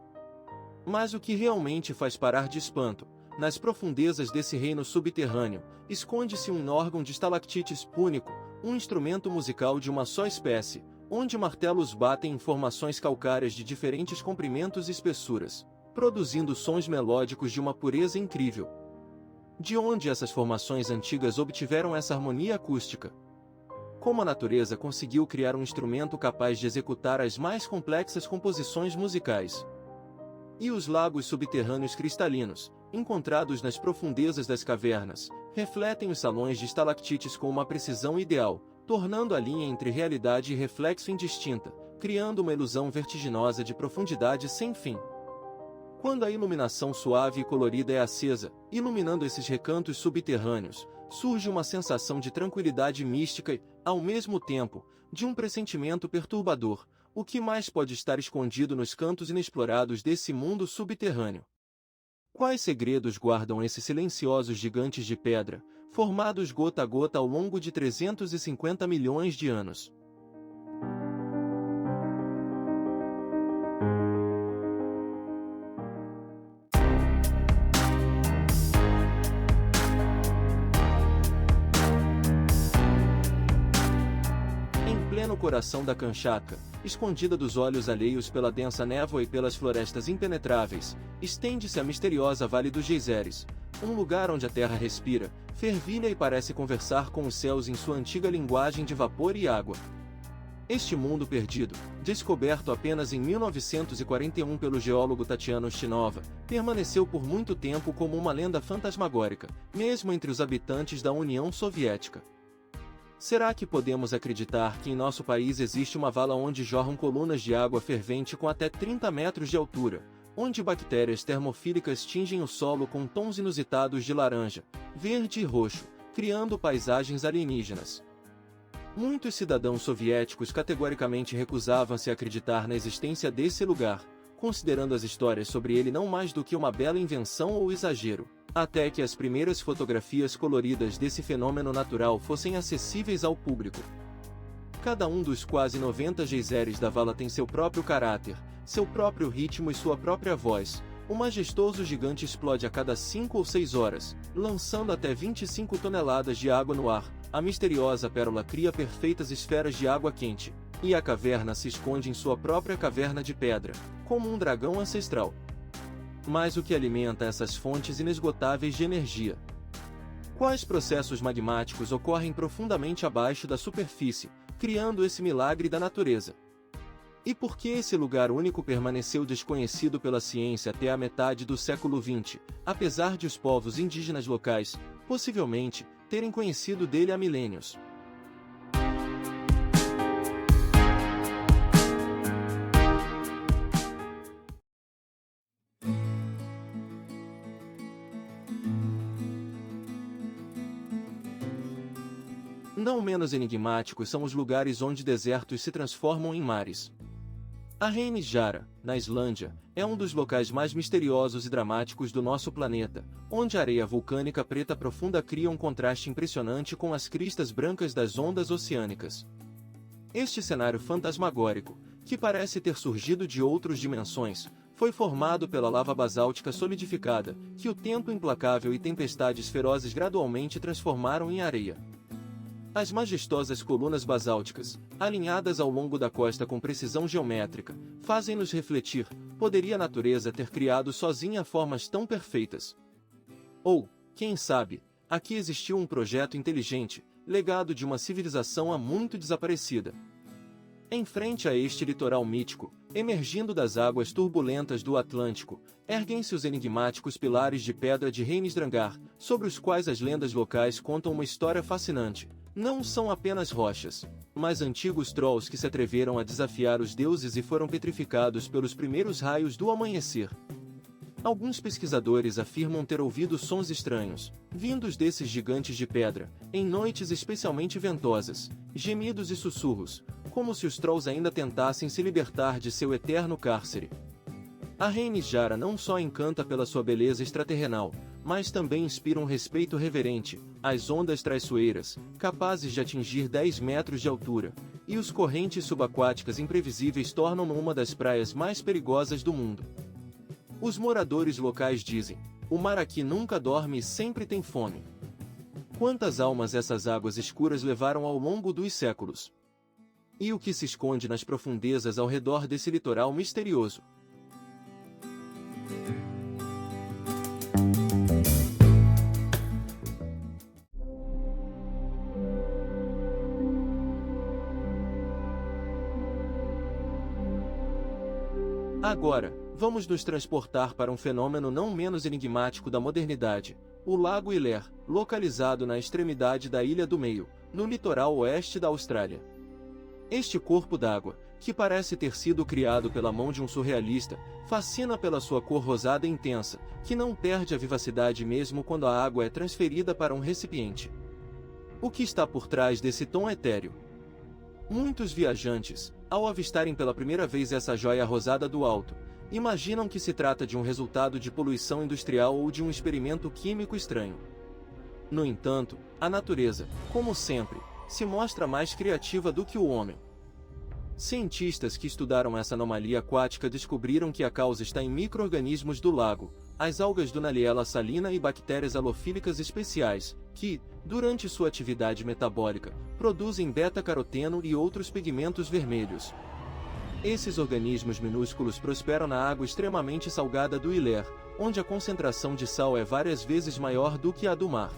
Mas o que realmente faz parar de espanto, nas profundezas desse reino subterrâneo, esconde-se um órgão de estalactites único, um instrumento musical de uma só espécie, onde martelos batem em formações calcárias de diferentes comprimentos e espessuras, produzindo sons melódicos de uma pureza incrível. De onde essas formações antigas obtiveram essa harmonia acústica? Como a natureza conseguiu criar um instrumento capaz de executar as mais complexas composições musicais? E os lagos subterrâneos cristalinos, encontrados nas profundezas das cavernas, refletem os salões de estalactites com uma precisão ideal, tornando a linha entre realidade e reflexo indistinta, criando uma ilusão vertiginosa de profundidade sem fim. Quando a iluminação suave e colorida é acesa, iluminando esses recantos subterrâneos, surge uma sensação de tranquilidade mística e, ao mesmo tempo, de um pressentimento perturbador. O que mais pode estar escondido nos cantos inexplorados desse mundo subterrâneo? Quais segredos guardam esses silenciosos gigantes de pedra, formados gota a gota ao longo de 350 milhões de anos. No coração da Kamchatka, escondida dos olhos alheios pela densa névoa e pelas florestas impenetráveis, estende-se a misteriosa Vale dos Geysers, um lugar onde a terra respira, fervilha e parece conversar com os céus em sua antiga linguagem de vapor e água. Este mundo perdido, descoberto apenas em 1941 pelo geólogo Tatiana Ustinova, permaneceu por muito tempo como uma lenda fantasmagórica, mesmo entre os habitantes da União Soviética. Será que podemos acreditar que em nosso país existe uma vala onde jorram colunas de água fervente com até 30 metros de altura, onde bactérias termofílicas tingem o solo com tons inusitados de laranja, verde e roxo, criando paisagens alienígenas? Muitos cidadãos soviéticos categoricamente recusavam-se a acreditar na existência desse lugar, considerando as histórias sobre ele não mais do que uma bela invenção ou exagero. Até que as primeiras fotografias coloridas desse fenômeno natural fossem acessíveis ao público. Cada um dos quase 90 geysers da vala tem seu próprio caráter, seu próprio ritmo e sua própria voz. O majestoso gigante explode a cada 5 ou 6 horas, lançando até 25 toneladas de água no ar. A misteriosa pérola cria perfeitas esferas de água quente, e a caverna se esconde em sua própria caverna de pedra, como um dragão ancestral. Mas o que alimenta essas fontes inesgotáveis de energia? Quais processos magmáticos ocorrem profundamente abaixo da superfície, criando esse milagre da natureza? E por que esse lugar único permaneceu desconhecido pela ciência até a metade do século XX, apesar de os povos indígenas locais, possivelmente, terem conhecido dele há milênios? Não menos enigmáticos são os lugares onde desertos se transformam em mares. A Reines Jara, na Islândia, é um dos locais mais misteriosos e dramáticos do nosso planeta, onde a areia vulcânica preta profunda cria um contraste impressionante com as cristas brancas das ondas oceânicas. Este cenário fantasmagórico, que parece ter surgido de outras dimensões, foi formado pela lava basáltica solidificada, que o tempo implacável e tempestades ferozes gradualmente transformaram em areia. As majestosas colunas basálticas, alinhadas ao longo da costa com precisão geométrica, fazem-nos refletir: poderia a natureza ter criado sozinha formas tão perfeitas? Ou, quem sabe, aqui existiu um projeto inteligente, legado de uma civilização há muito desaparecida. Em frente a este litoral mítico, emergindo das águas turbulentas do Atlântico, erguem-se os enigmáticos pilares de pedra de Reinistangar, sobre os quais as lendas locais contam uma história fascinante. Não são apenas rochas, mas antigos trolls que se atreveram a desafiar os deuses e foram petrificados pelos primeiros raios do amanhecer. Alguns pesquisadores afirmam ter ouvido sons estranhos, vindos desses gigantes de pedra, em noites especialmente ventosas, gemidos e sussurros, como se os trolls ainda tentassem se libertar de seu eterno cárcere. A Reines Jara não só encanta pela sua beleza extraterrenal, mas também inspira um respeito reverente, as ondas traiçoeiras, capazes de atingir 10 metros de altura, e os correntes subaquáticas imprevisíveis tornam-no uma das praias mais perigosas do mundo. Os moradores locais dizem: o mar aqui nunca dorme e sempre tem fome. Quantas almas essas águas escuras levaram ao longo dos séculos? E o que se esconde nas profundezas ao redor desse litoral misterioso? Agora, vamos nos transportar para um fenômeno não menos enigmático da modernidade, o Lago Iller, localizado na extremidade da Ilha do Meio, no litoral oeste da Austrália. Este corpo d'água, que parece ter sido criado pela mão de um surrealista, fascina pela sua cor rosada intensa, que não perde a vivacidade mesmo quando a água é transferida para um recipiente. O que está por trás desse tom etéreo? Muitos viajantes, ao avistarem pela primeira vez essa joia rosada do alto, imaginam que se trata de um resultado de poluição industrial ou de um experimento químico estranho. No entanto, a natureza, como sempre, se mostra mais criativa do que o homem. Cientistas que estudaram essa anomalia aquática descobriram que a causa está em micro-organismos do lago, as algas Dunaliella salina e bactérias halofílicas especiais, que, durante sua atividade metabólica, produzem beta-caroteno e outros pigmentos vermelhos. Esses organismos minúsculos prosperam na água extremamente salgada do Iller, onde a concentração de sal é várias vezes maior do que a do mar.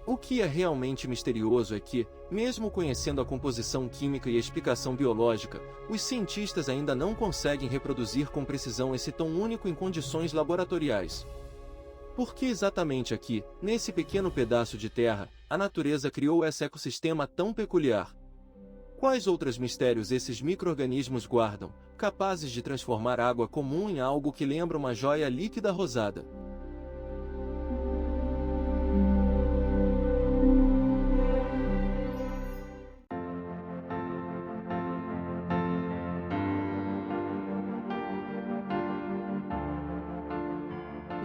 O que é realmente misterioso é que, mesmo conhecendo a composição química e a explicação biológica, os cientistas ainda não conseguem reproduzir com precisão esse tom único em condições laboratoriais. Por que exatamente aqui, nesse pequeno pedaço de terra, a natureza criou esse ecossistema tão peculiar? Quais outros mistérios esses micro-organismos guardam, capazes de transformar água comum em algo que lembra uma joia líquida rosada?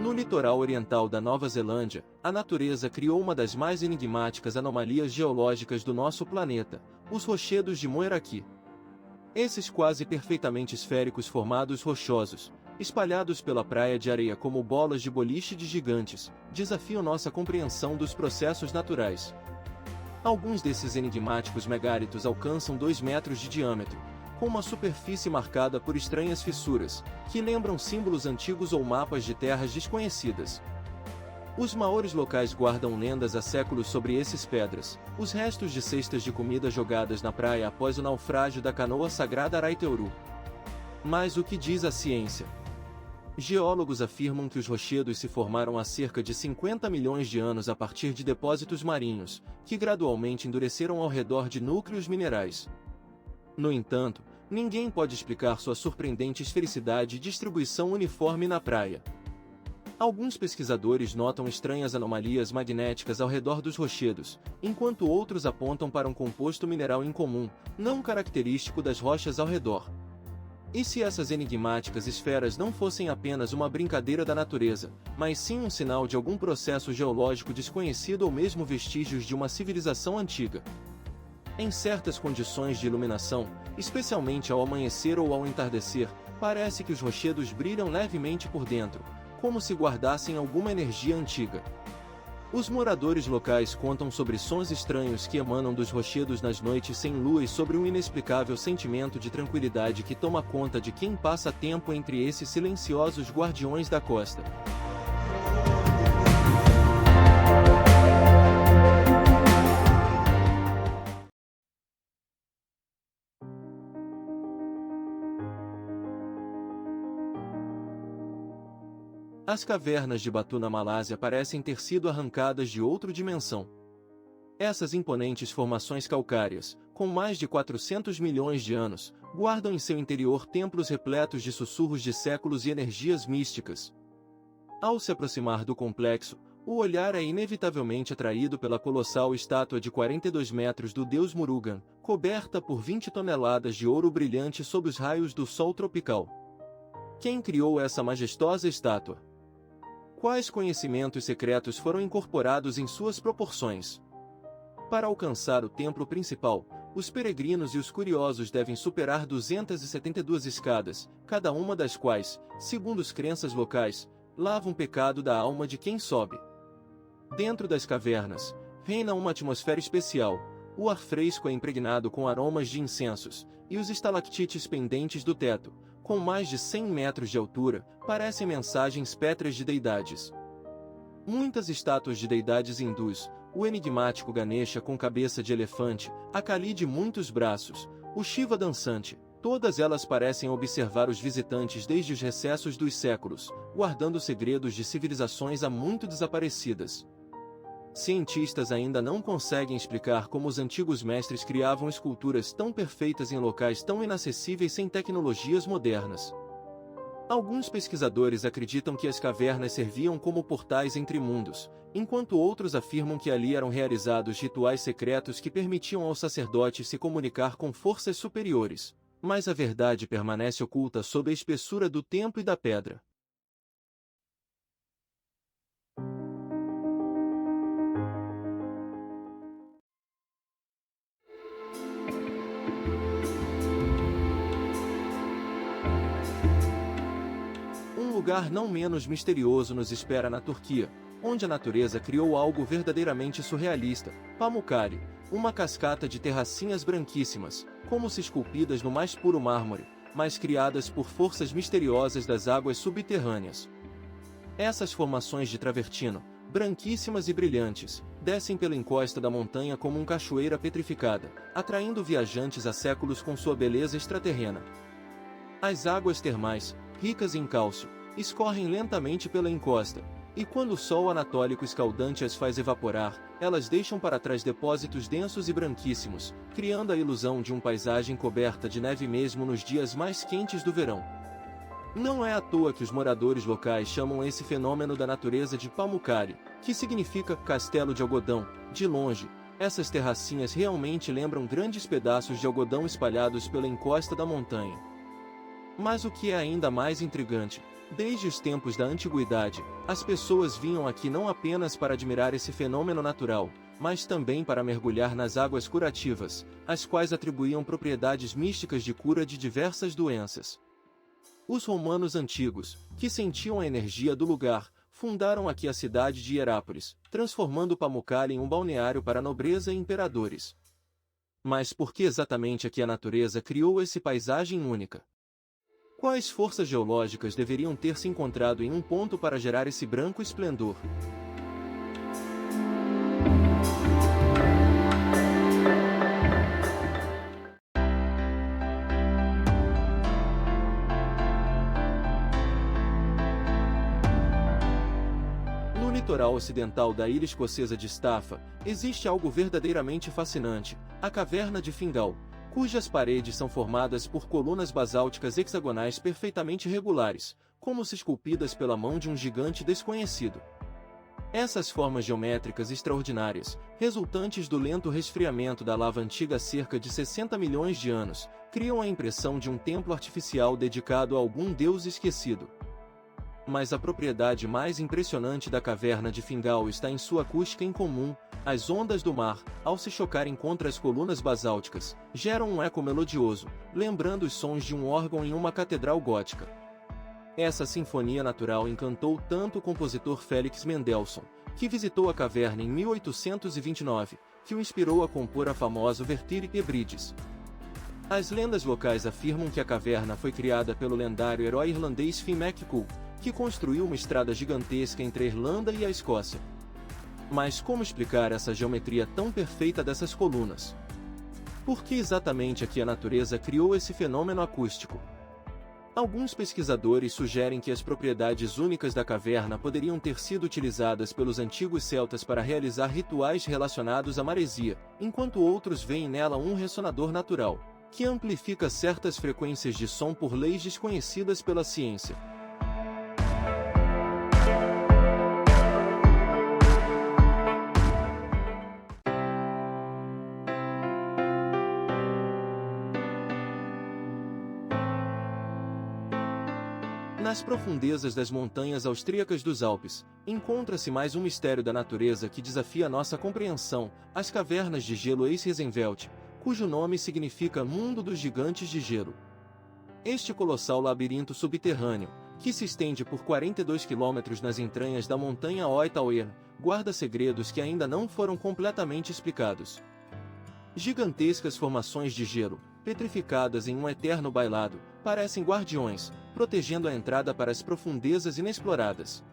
No litoral oriental da Nova Zelândia, a natureza criou uma das mais enigmáticas anomalias geológicas do nosso planeta, os rochedos de Moeraki. Esses quase perfeitamente esféricos formados rochosos, espalhados pela praia de areia como bolas de boliche de gigantes, desafiam nossa compreensão dos processos naturais. Alguns desses enigmáticos megálitos alcançam 2 metros de diâmetro, com uma superfície marcada por estranhas fissuras, que lembram símbolos antigos ou mapas de terras desconhecidas. Os maores locais guardam lendas há séculos sobre esses pedras, os restos de cestas de comida jogadas na praia após o naufrágio da canoa sagrada Araiteuru. Mas o que diz a ciência? Geólogos afirmam que os rochedos se formaram há cerca de 50 milhões de anos a partir de depósitos marinhos, que gradualmente endureceram ao redor de núcleos minerais. No entanto, ninguém pode explicar sua surpreendente esfericidade e distribuição uniforme na praia. Alguns pesquisadores notam estranhas anomalias magnéticas ao redor dos rochedos, enquanto outros apontam para um composto mineral incomum, não característico das rochas ao redor. E se essas enigmáticas esferas não fossem apenas uma brincadeira da natureza, mas sim um sinal de algum processo geológico desconhecido ou mesmo vestígios de uma civilização antiga? Em certas condições de iluminação, especialmente ao amanhecer ou ao entardecer, parece que os rochedos brilham levemente por dentro, como se guardassem alguma energia antiga. Os moradores locais contam sobre sons estranhos que emanam dos rochedos nas noites sem lua e sobre um inexplicável sentimento de tranquilidade que toma conta de quem passa tempo entre esses silenciosos guardiões da costa. As cavernas de Batu na Malásia parecem ter sido arrancadas de outra dimensão. Essas imponentes formações calcárias, com mais de 400 milhões de anos, guardam em seu interior templos repletos de sussurros de séculos e energias místicas. Ao se aproximar do complexo, o olhar é inevitavelmente atraído pela colossal estátua de 42 metros do deus Murugan, coberta por 20 toneladas de ouro brilhante sob os raios do sol tropical. Quem criou essa majestosa estátua? Quais conhecimentos secretos foram incorporados em suas proporções? Para alcançar o templo principal, os peregrinos e os curiosos devem superar 272 escadas, cada uma das quais, segundo as crenças locais, lava um pecado da alma de quem sobe. Dentro das cavernas, reina uma atmosfera especial, o ar fresco é impregnado com aromas de incensos, e os estalactites pendentes do teto, com mais de 100 metros de altura, parecem mensagens pétreas de deidades. Muitas estátuas de deidades hindus, o enigmático Ganesha com cabeça de elefante, a Kali de muitos braços, o Shiva dançante, todas elas parecem observar os visitantes desde os recessos dos séculos, guardando segredos de civilizações há muito desaparecidas. Cientistas ainda não conseguem explicar como os antigos mestres criavam esculturas tão perfeitas em locais tão inacessíveis sem tecnologias modernas. Alguns pesquisadores acreditam que as cavernas serviam como portais entre mundos, enquanto outros afirmam que ali eram realizados rituais secretos que permitiam aos sacerdotes se comunicar com forças superiores. Mas a verdade permanece oculta sob a espessura do templo e da pedra. lugar não menos misterioso nos espera na Turquia, onde a natureza criou algo verdadeiramente surrealista, Pamukkale, uma cascata de terracinhas branquíssimas, como se esculpidas no mais puro mármore, mas criadas por forças misteriosas das águas subterrâneas. Essas formações de travertino, branquíssimas e brilhantes, descem pela encosta da montanha como uma cachoeira petrificada, atraindo viajantes há séculos com sua beleza extraterrena. As águas termais, ricas em cálcio, escorrem lentamente pela encosta, e quando o sol anatólico escaldante as faz evaporar, elas deixam para trás depósitos densos e branquíssimos, criando a ilusão de uma paisagem coberta de neve mesmo nos dias mais quentes do verão. Não é à toa que os moradores locais chamam esse fenômeno da natureza de Pamukkale, que significa castelo de algodão. De longe, essas terracinhas realmente lembram grandes pedaços de algodão espalhados pela encosta da montanha. Mas o que é ainda mais intrigante, desde os tempos da antiguidade, as pessoas vinham aqui não apenas para admirar esse fenômeno natural, mas também para mergulhar nas águas curativas, as quais atribuíam propriedades místicas de cura de diversas doenças. Os romanos antigos, que sentiam a energia do lugar, fundaram aqui a cidade de Hierápolis, transformando Pamukkale em um balneário para a nobreza e imperadores. Mas por que exatamente aqui a natureza criou essa paisagem única? Quais forças geológicas deveriam ter se encontrado em um ponto para gerar esse branco esplendor? No litoral ocidental da ilha escocesa de Staffa, existe algo verdadeiramente fascinante, a Caverna de Fingal, cujas paredes são formadas por colunas basálticas hexagonais perfeitamente regulares, como se esculpidas pela mão de um gigante desconhecido. Essas formas geométricas extraordinárias, resultantes do lento resfriamento da lava antiga há cerca de 60 milhões de anos, criam a impressão de um templo artificial dedicado a algum deus esquecido. Mas a propriedade mais impressionante da Caverna de Fingal está em sua acústica incomum. As ondas do mar, ao se chocarem contra as colunas basálticas, geram um eco melodioso, lembrando os sons de um órgão em uma catedral gótica. Essa sinfonia natural encantou tanto o compositor Félix Mendelssohn, que visitou a caverna em 1829, que o inspirou a compor a famosa Ouverture Hebrides. As lendas locais afirmam que a caverna foi criada pelo lendário herói irlandês Finn MacCool, que construiu uma estrada gigantesca entre a Irlanda e a Escócia. Mas como explicar essa geometria tão perfeita dessas colunas? Por que exatamente aqui a natureza criou esse fenômeno acústico? Alguns pesquisadores sugerem que as propriedades únicas da caverna poderiam ter sido utilizadas pelos antigos celtas para realizar rituais relacionados à maresia, enquanto outros veem nela um ressonador natural, que amplifica certas frequências de som por leis desconhecidas pela ciência. Nas profundezas das montanhas austríacas dos Alpes, encontra-se mais um mistério da natureza que desafia nossa compreensão, as cavernas de gelo Eisenwelt, cujo nome significa Mundo dos Gigantes de Gelo. Este colossal labirinto subterrâneo, que se estende por 42 quilômetros nas entranhas da montanha Oitauer, guarda segredos que ainda não foram completamente explicados. Gigantescas formações de gelo, petrificadas em um eterno bailado, parecem guardiões, protegendo a entrada para as profundezas inexploradas.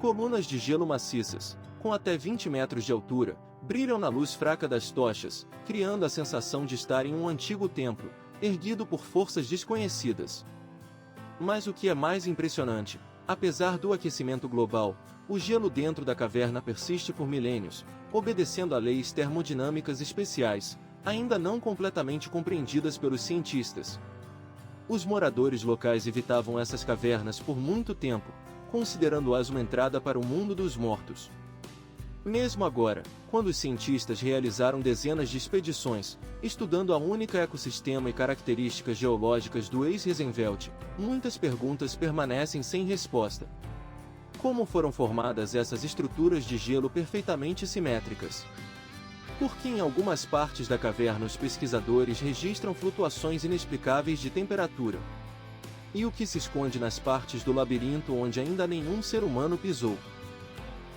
Colunas de gelo maciças, com até 20 metros de altura, brilham na luz fraca das tochas, criando a sensação de estar em um antigo templo, erguido por forças desconhecidas. Mas o que é mais impressionante, apesar do aquecimento global, o gelo dentro da caverna persiste por milênios, obedecendo a leis termodinâmicas especiais, ainda não completamente compreendidas pelos cientistas. Os moradores locais evitavam essas cavernas por muito tempo, considerando-as uma entrada para o mundo dos mortos. Mesmo agora, quando os cientistas realizaram dezenas de expedições, estudando a única ecossistema e características geológicas do Eisenwelt, muitas perguntas permanecem sem resposta. Como foram formadas essas estruturas de gelo perfeitamente simétricas? Por que em algumas partes da caverna os pesquisadores registram flutuações inexplicáveis de temperatura? E o que se esconde nas partes do labirinto onde ainda nenhum ser humano pisou.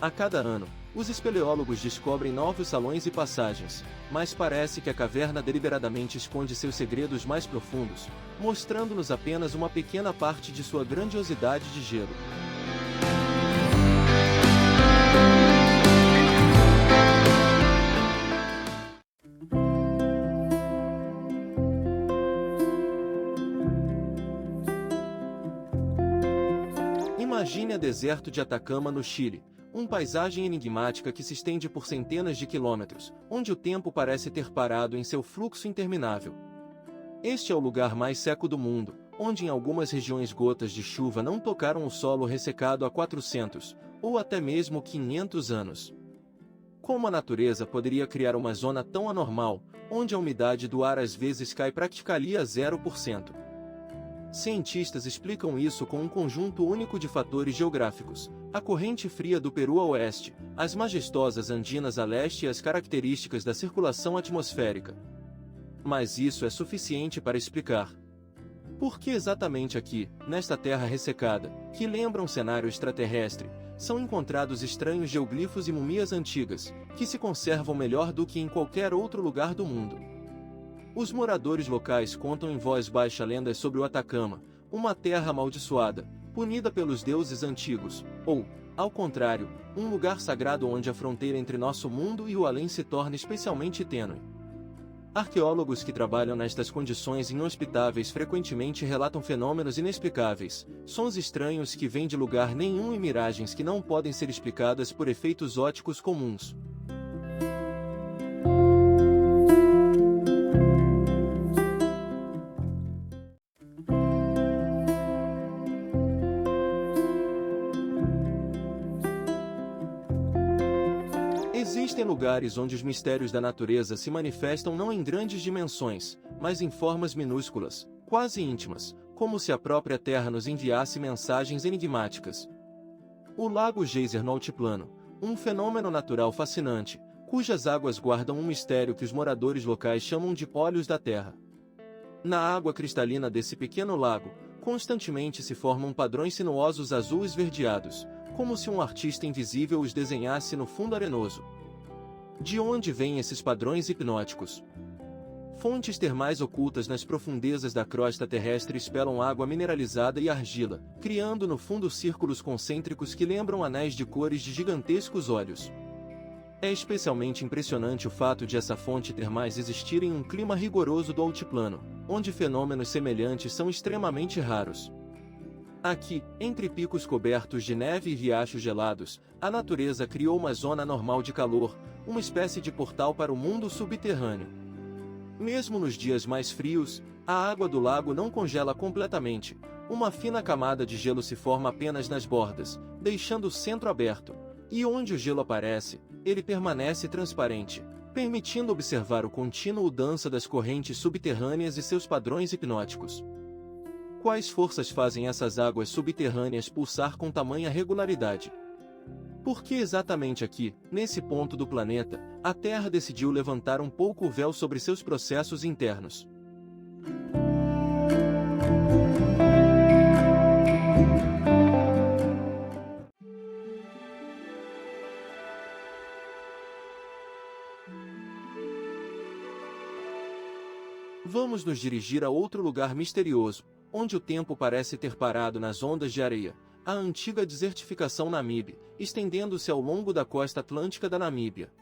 A cada ano, os espeleólogos descobrem novos salões e passagens, mas parece que a caverna deliberadamente esconde seus segredos mais profundos, mostrando-nos apenas uma pequena parte de sua grandiosidade de gelo. Imagine o deserto de Atacama no Chile, uma paisagem enigmática que se estende por centenas de quilômetros, onde o tempo parece ter parado em seu fluxo interminável. Este é o lugar mais seco do mundo, onde em algumas regiões gotas de chuva não tocaram o solo ressecado há 400, ou até mesmo 500 anos. Como a natureza poderia criar uma zona tão anormal, onde a umidade do ar às vezes cai praticamente a 0%? Cientistas explicam isso com um conjunto único de fatores geográficos: a corrente fria do Peru a oeste, as majestosas Andinas a leste e as características da circulação atmosférica. Mas isso é suficiente para explicar por que exatamente aqui, nesta terra ressecada, que lembra um cenário extraterrestre, são encontrados estranhos geoglifos e múmias antigas, que se conservam melhor do que em qualquer outro lugar do mundo. Os moradores locais contam em voz baixa lendas sobre o Atacama, uma terra amaldiçoada, punida pelos deuses antigos, ou, ao contrário, um lugar sagrado onde a fronteira entre nosso mundo e o além se torna especialmente tênue. Arqueólogos que trabalham nestas condições inhospitáveis frequentemente relatam fenômenos inexplicáveis, sons estranhos que vêm de lugar nenhum e miragens que não podem ser explicadas por efeitos ópticos comuns. Existem lugares onde os mistérios da natureza se manifestam não em grandes dimensões, mas em formas minúsculas, quase íntimas, como se a própria Terra nos enviasse mensagens enigmáticas. O Lago Geyser no altiplano, um fenômeno natural fascinante, cujas águas guardam um mistério que os moradores locais chamam de olhos da Terra. Na água cristalina desse pequeno lago, constantemente se formam padrões sinuosos azul esverdeados, como se um artista invisível os desenhasse no fundo arenoso. De onde vêm esses padrões hipnóticos? Fontes termais ocultas nas profundezas da crosta terrestre espelam água mineralizada e argila, criando no fundo círculos concêntricos que lembram anéis de cores de gigantescos olhos. É especialmente impressionante o fato de essa fonte termais existir em um clima rigoroso do altiplano, onde fenômenos semelhantes são extremamente raros. Aqui, entre picos cobertos de neve e riachos gelados, a natureza criou uma zona normal de calor, uma espécie de portal para o mundo subterrâneo. Mesmo nos dias mais frios, a água do lago não congela completamente, uma fina camada de gelo se forma apenas nas bordas, deixando o centro aberto, e onde o gelo aparece, ele permanece transparente, permitindo observar o contínuo dança das correntes subterrâneas e seus padrões hipnóticos. Quais forças fazem essas águas subterrâneas pulsar com tamanha regularidade? Por que exatamente aqui, nesse ponto do planeta, a Terra decidiu levantar um pouco o véu sobre seus processos internos? Vamos nos dirigir a outro lugar misterioso, onde o tempo parece ter parado nas ondas de areia, a antiga desertificação Namibe, estendendo-se ao longo da costa atlântica da Namíbia.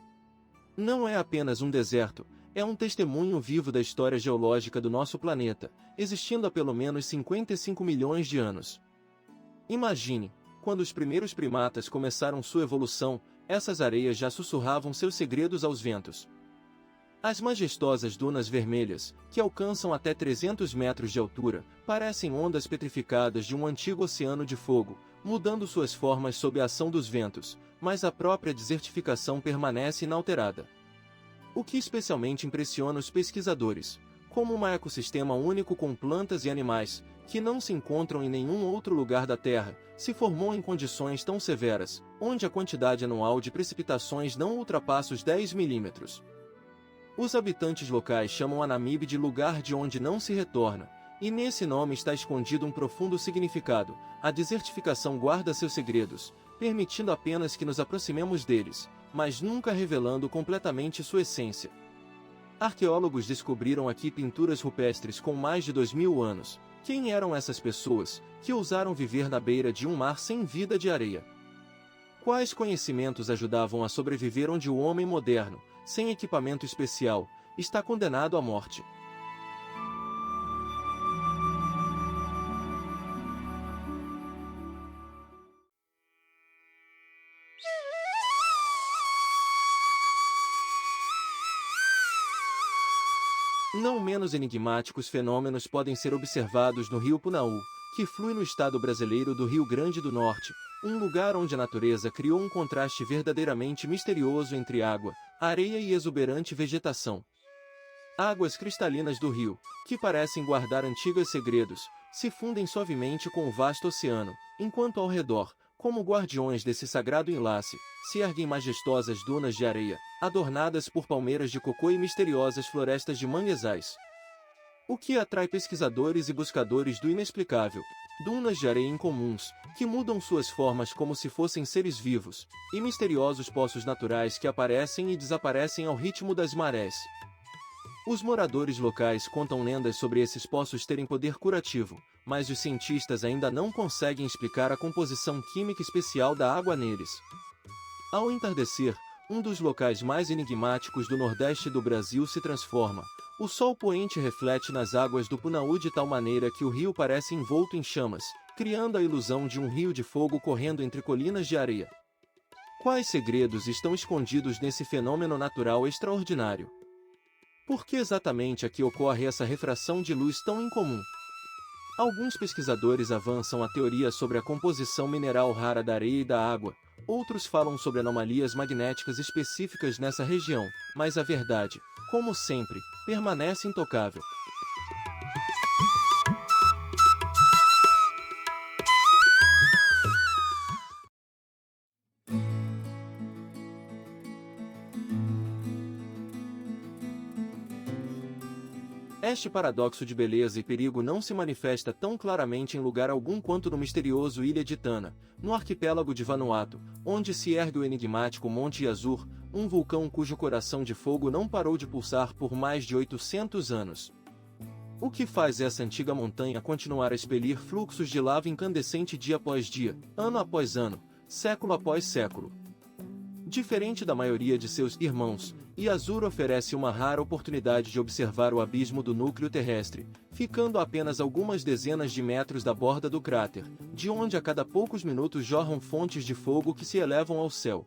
Não é apenas um deserto, é um testemunho vivo da história geológica do nosso planeta, existindo há pelo menos 55 milhões de anos. Imagine, quando os primeiros primatas começaram sua evolução, essas areias já sussurravam seus segredos aos ventos. As majestosas dunas vermelhas, que alcançam até 300 metros de altura, parecem ondas petrificadas de um antigo oceano de fogo, mudando suas formas sob a ação dos ventos, mas a própria desertificação permanece inalterada. O que especialmente impressiona os pesquisadores, como um ecossistema único com plantas e animais, que não se encontram em nenhum outro lugar da Terra, se formou em condições tão severas, onde a quantidade anual de precipitações não ultrapassa os 10 milímetros. Os habitantes locais chamam a Namibe de lugar de onde não se retorna, E nesse nome está escondido um profundo significado. A desertificação guarda seus segredos, permitindo apenas que nos aproximemos deles, mas nunca revelando completamente sua essência. Arqueólogos descobriram aqui pinturas rupestres com mais de 2000 anos. Quem eram essas pessoas, que ousaram viver na beira de um mar sem vida de areia? Quais conhecimentos ajudavam a sobreviver onde o homem moderno, sem equipamento especial, está condenado à morte? Não menos enigmáticos fenômenos podem ser observados no rio Punaú, que flui no estado brasileiro do Rio Grande do Norte, um lugar onde a natureza criou um contraste verdadeiramente misterioso entre água, areia e exuberante vegetação. Águas cristalinas do rio, que parecem guardar antigos segredos, se fundem suavemente com o vasto oceano, enquanto ao redor, como guardiões desse sagrado enlace, se erguem majestosas dunas de areia, adornadas por palmeiras de cocô e misteriosas florestas de manguezais. O que atrai pesquisadores e buscadores do inexplicável? Dunas de areia incomuns, que mudam suas formas como se fossem seres vivos, e misteriosos poços naturais que aparecem e desaparecem ao ritmo das marés. Os moradores locais contam lendas sobre esses poços terem poder curativo, mas os cientistas ainda não conseguem explicar a composição química especial da água neles. Ao entardecer, um dos locais mais enigmáticos do Nordeste do Brasil se transforma. O sol poente reflete nas águas do Punaú de tal maneira que o rio parece envolto em chamas, criando a ilusão de um rio de fogo correndo entre colinas de areia. Quais segredos estão escondidos nesse fenômeno natural extraordinário? Por que exatamente aqui ocorre essa refração de luz tão incomum? Alguns pesquisadores avançam a teoria sobre a composição mineral rara da areia e da água, outros falam sobre anomalias magnéticas específicas nessa região, mas a verdade, como sempre, permanece intocável. Este paradoxo de beleza e perigo não se manifesta tão claramente em lugar algum quanto no misterioso Ilha de Tana, no arquipélago de Vanuatu, onde se ergue o enigmático Monte Yazur, um vulcão cujo coração de fogo não parou de pulsar por mais de 800 anos. O que faz essa antiga montanha continuar a expelir fluxos de lava incandescente dia após dia, ano após ano, século após século? Diferente da maioria de seus irmãos, Yazur oferece uma rara oportunidade de observar o abismo do núcleo terrestre, ficando a apenas algumas dezenas de metros da borda do cráter, de onde a cada poucos minutos jorram fontes de fogo que se elevam ao céu.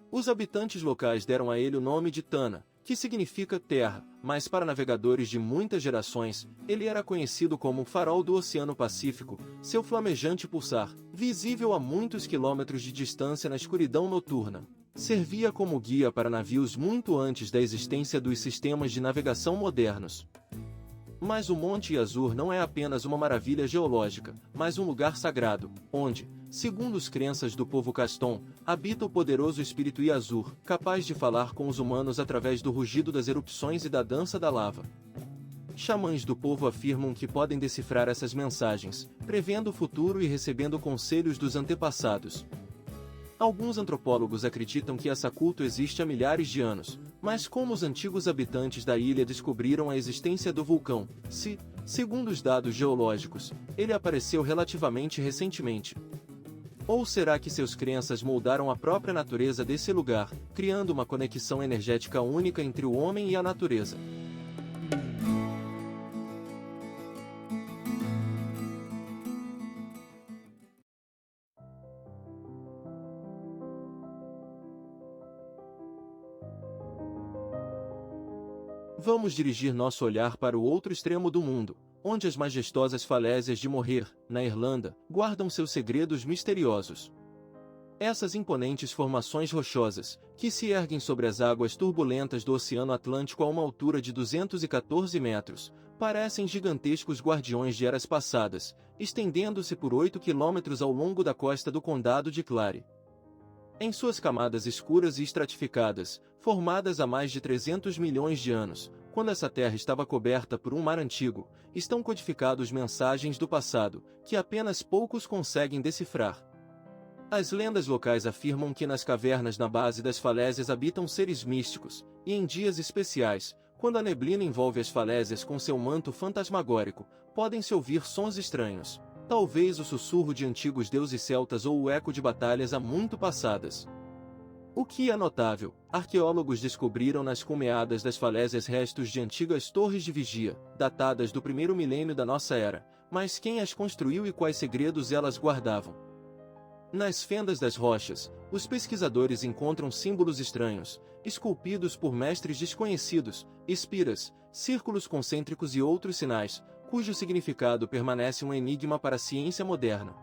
Os habitantes locais deram a ele o nome de Tana, que significa terra, mas para navegadores de muitas gerações, ele era conhecido como o farol do Oceano Pacífico, seu flamejante pulsar, visível a muitos quilômetros de distância na escuridão noturna. Servia como guia para navios muito antes da existência dos sistemas de navegação modernos. Mas o Monte Yazur não é apenas uma maravilha geológica, mas um lugar sagrado, onde, segundo as crenças do povo Caston, habita o poderoso espírito Yazur, capaz de falar com os humanos através do rugido das erupções e da dança da lava. Xamãs do povo afirmam que podem decifrar essas mensagens, prevendo o futuro e recebendo conselhos dos antepassados. Alguns antropólogos acreditam que esse culto existe há milhares de anos, mas como os antigos habitantes da ilha descobriram a existência do vulcão, segundo os dados geológicos, ele apareceu relativamente recentemente? Ou será que seus crenças moldaram a própria natureza desse lugar, criando uma conexão energética única entre o homem e a natureza? Vamos dirigir nosso olhar para o outro extremo do mundo, onde as majestosas falésias de Moher, na Irlanda, guardam seus segredos misteriosos. Essas imponentes formações rochosas, que se erguem sobre as águas turbulentas do Oceano Atlântico a uma altura de 214 metros, parecem gigantescos guardiões de eras passadas, estendendo-se por 8 quilômetros ao longo da costa do Condado de Clare. Em suas camadas escuras e estratificadas, formadas há mais de 300 milhões de anos, quando essa terra estava coberta por um mar antigo, estão codificados mensagens do passado, que apenas poucos conseguem decifrar. As lendas locais afirmam que nas cavernas na base das falésias habitam seres místicos, e em dias especiais, quando a neblina envolve as falésias com seu manto fantasmagórico, podem-se ouvir sons estranhos. Talvez o sussurro de antigos deuses celtas ou o eco de batalhas há muito passadas. O que é notável, arqueólogos descobriram nas cumeadas das falésias restos de antigas torres de vigia, datadas do primeiro milênio da nossa era, mas quem as construiu e quais segredos elas guardavam? Nas fendas das rochas, os pesquisadores encontram símbolos estranhos, esculpidos por mestres desconhecidos, espiras, círculos concêntricos e outros sinais, cujo significado permanece um enigma para a ciência moderna.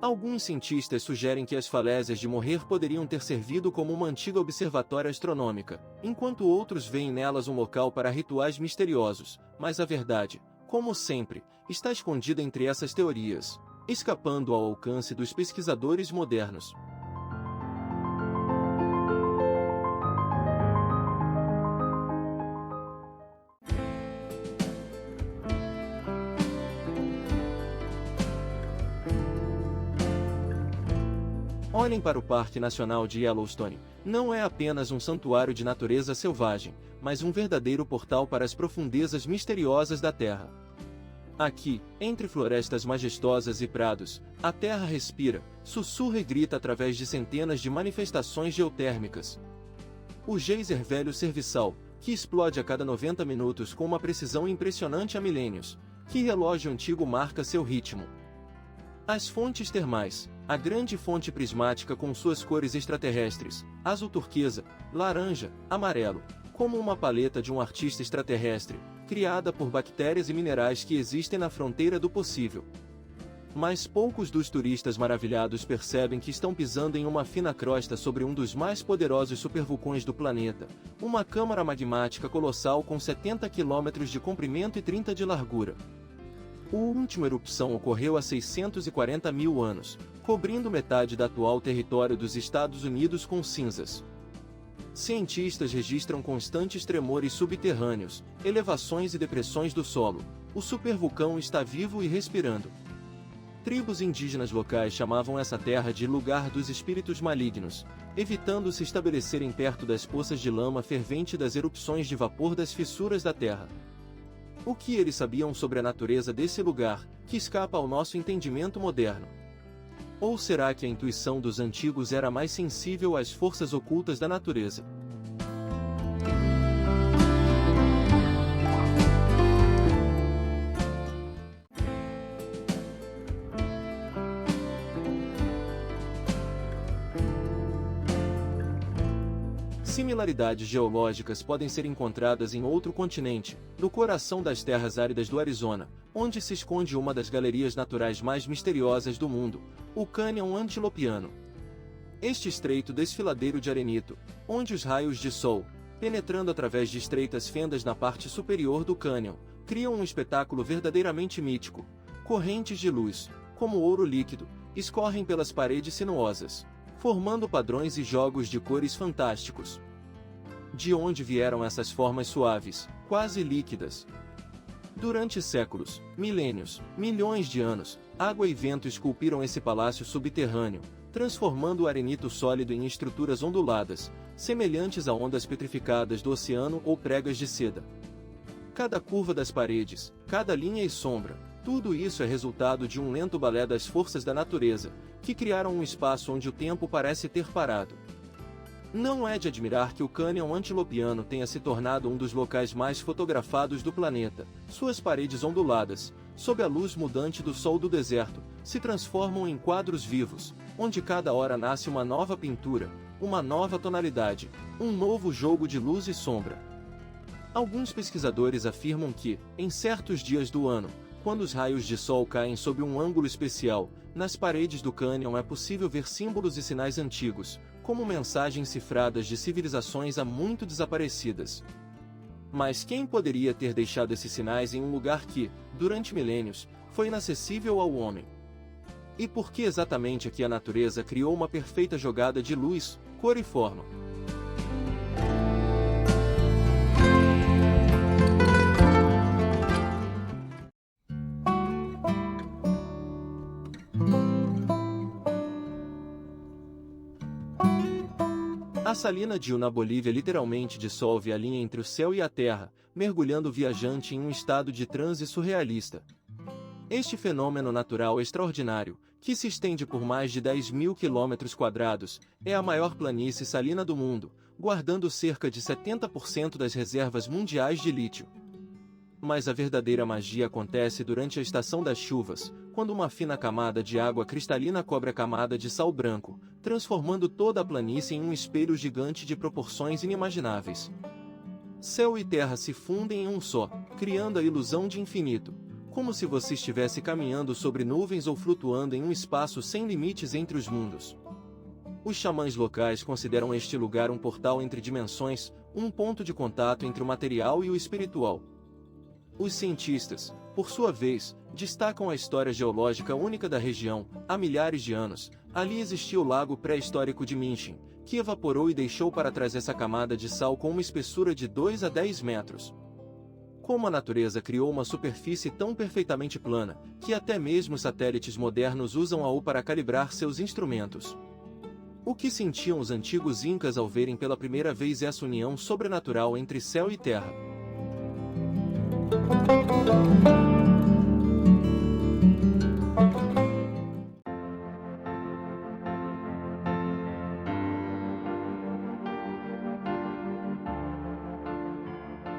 Alguns cientistas sugerem que as falésias de Moher poderiam ter servido como uma antiga observatória astronômica, enquanto outros veem nelas um local para rituais misteriosos, mas a verdade, como sempre, está escondida entre essas teorias, escapando ao alcance dos pesquisadores modernos. Olhem para o Parque Nacional de Yellowstone. Não é apenas um santuário de natureza selvagem, mas um verdadeiro portal para as profundezas misteriosas da Terra. Aqui, entre florestas majestosas e prados, a Terra respira, sussurra e grita através de centenas de manifestações geotérmicas. O geyser velho serviçal, que explode a cada 90 minutos com uma precisão impressionante há milênios. Que relógio antigo marca seu ritmo? As fontes termais, a grande fonte prismática com suas cores extraterrestres, azul turquesa, laranja, amarelo, como uma paleta de um artista extraterrestre, criada por bactérias e minerais que existem na fronteira do possível. Mas poucos dos turistas maravilhados percebem que estão pisando em uma fina crosta sobre um dos mais poderosos supervulcões do planeta, uma câmara magmática colossal com 70 km de comprimento e 30 de largura. A última erupção ocorreu há 640 mil anos, cobrindo metade do atual território dos Estados Unidos com cinzas. Cientistas registram constantes tremores subterrâneos, elevações e depressões do solo. O supervulcão está vivo e respirando. Tribos indígenas locais chamavam essa terra de lugar dos espíritos malignos, evitando se estabelecerem perto das poças de lama fervente das erupções de vapor das fissuras da terra. O que eles sabiam sobre a natureza desse lugar, que escapa ao nosso entendimento moderno? Ou será que a intuição dos antigos era mais sensível às forças ocultas da natureza? Similaridades geológicas podem ser encontradas em outro continente, no coração das terras áridas do Arizona, onde se esconde uma das galerias naturais mais misteriosas do mundo, o Cânion Antilopiano. Este estreito desfiladeiro de arenito, onde os raios de sol, penetrando através de estreitas fendas na parte superior do cânion, criam um espetáculo verdadeiramente mítico. Correntes de luz, como ouro líquido, escorrem pelas paredes sinuosas, formando padrões e jogos de cores fantásticos. De onde vieram essas formas suaves, quase líquidas? Durante séculos, milênios, milhões de anos, água e vento esculpiram esse palácio subterrâneo, transformando o arenito sólido em estruturas onduladas, semelhantes a ondas petrificadas do oceano ou pregas de seda. Cada curva das paredes, cada linha e sombra, tudo isso é resultado de um lento balé das forças da natureza, que criaram um espaço onde o tempo parece ter parado. Não é de admirar que o Cânion Antilopiano tenha se tornado um dos locais mais fotografados do planeta. Suas paredes onduladas, sob a luz mudante do sol do deserto, se transformam em quadros vivos, onde cada hora nasce uma nova pintura, uma nova tonalidade, um novo jogo de luz e sombra. Alguns pesquisadores afirmam que, em certos dias do ano, quando os raios de sol caem sob um ângulo especial, nas paredes do cânion é possível ver símbolos e sinais antigos, como mensagens cifradas de civilizações há muito desaparecidas. Mas quem poderia ter deixado esses sinais em um lugar que, durante milênios, foi inacessível ao homem? E por que exatamente aqui a natureza criou uma perfeita jogada de luz, cor e forma? A salina de na Bolívia literalmente dissolve a linha entre o céu e a terra, mergulhando o viajante em um estado de transe surrealista. Este fenômeno natural extraordinário, que se estende por mais de 10.000 km², é a maior planície salina do mundo, guardando cerca de 70% das reservas mundiais de lítio. Mas a verdadeira magia acontece durante a estação das chuvas, quando uma fina camada de água cristalina cobre a camada de sal branco, transformando toda a planície em um espelho gigante de proporções inimagináveis. Céu e terra se fundem em um só, criando a ilusão de infinito, como se você estivesse caminhando sobre nuvens ou flutuando em um espaço sem limites entre os mundos. Os xamãs locais consideram este lugar um portal entre dimensões, um ponto de contato entre o material e o espiritual. Os cientistas, por sua vez, destacam a história geológica única da região. Há milhares de anos, ali existia o lago pré-histórico de Minchin, que evaporou e deixou para trás essa camada de sal com uma espessura de 2 a 10 metros. Como a natureza criou uma superfície tão perfeitamente plana, que até mesmo satélites modernos usam-a para calibrar seus instrumentos. O que sentiam os antigos incas ao verem pela primeira vez essa união sobrenatural entre céu e terra?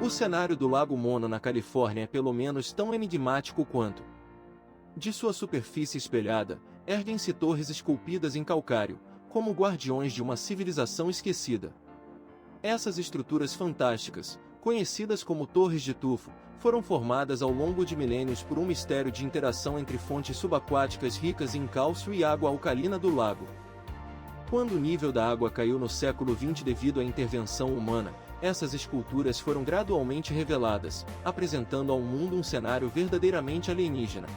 O cenário do Lago Mono na Califórnia é pelo menos tão enigmático quanto. De sua superfície espelhada, erguem-se torres esculpidas em calcário, como guardiões de uma civilização esquecida. Essas estruturas fantásticas, conhecidas como torres de tufo, foram formadas ao longo de milênios por um mistério de interação entre fontes subaquáticas ricas em cálcio e água alcalina do lago. Quando o nível da água caiu no século XX devido à intervenção humana, essas esculturas foram gradualmente reveladas, apresentando ao mundo um cenário verdadeiramente alienígena.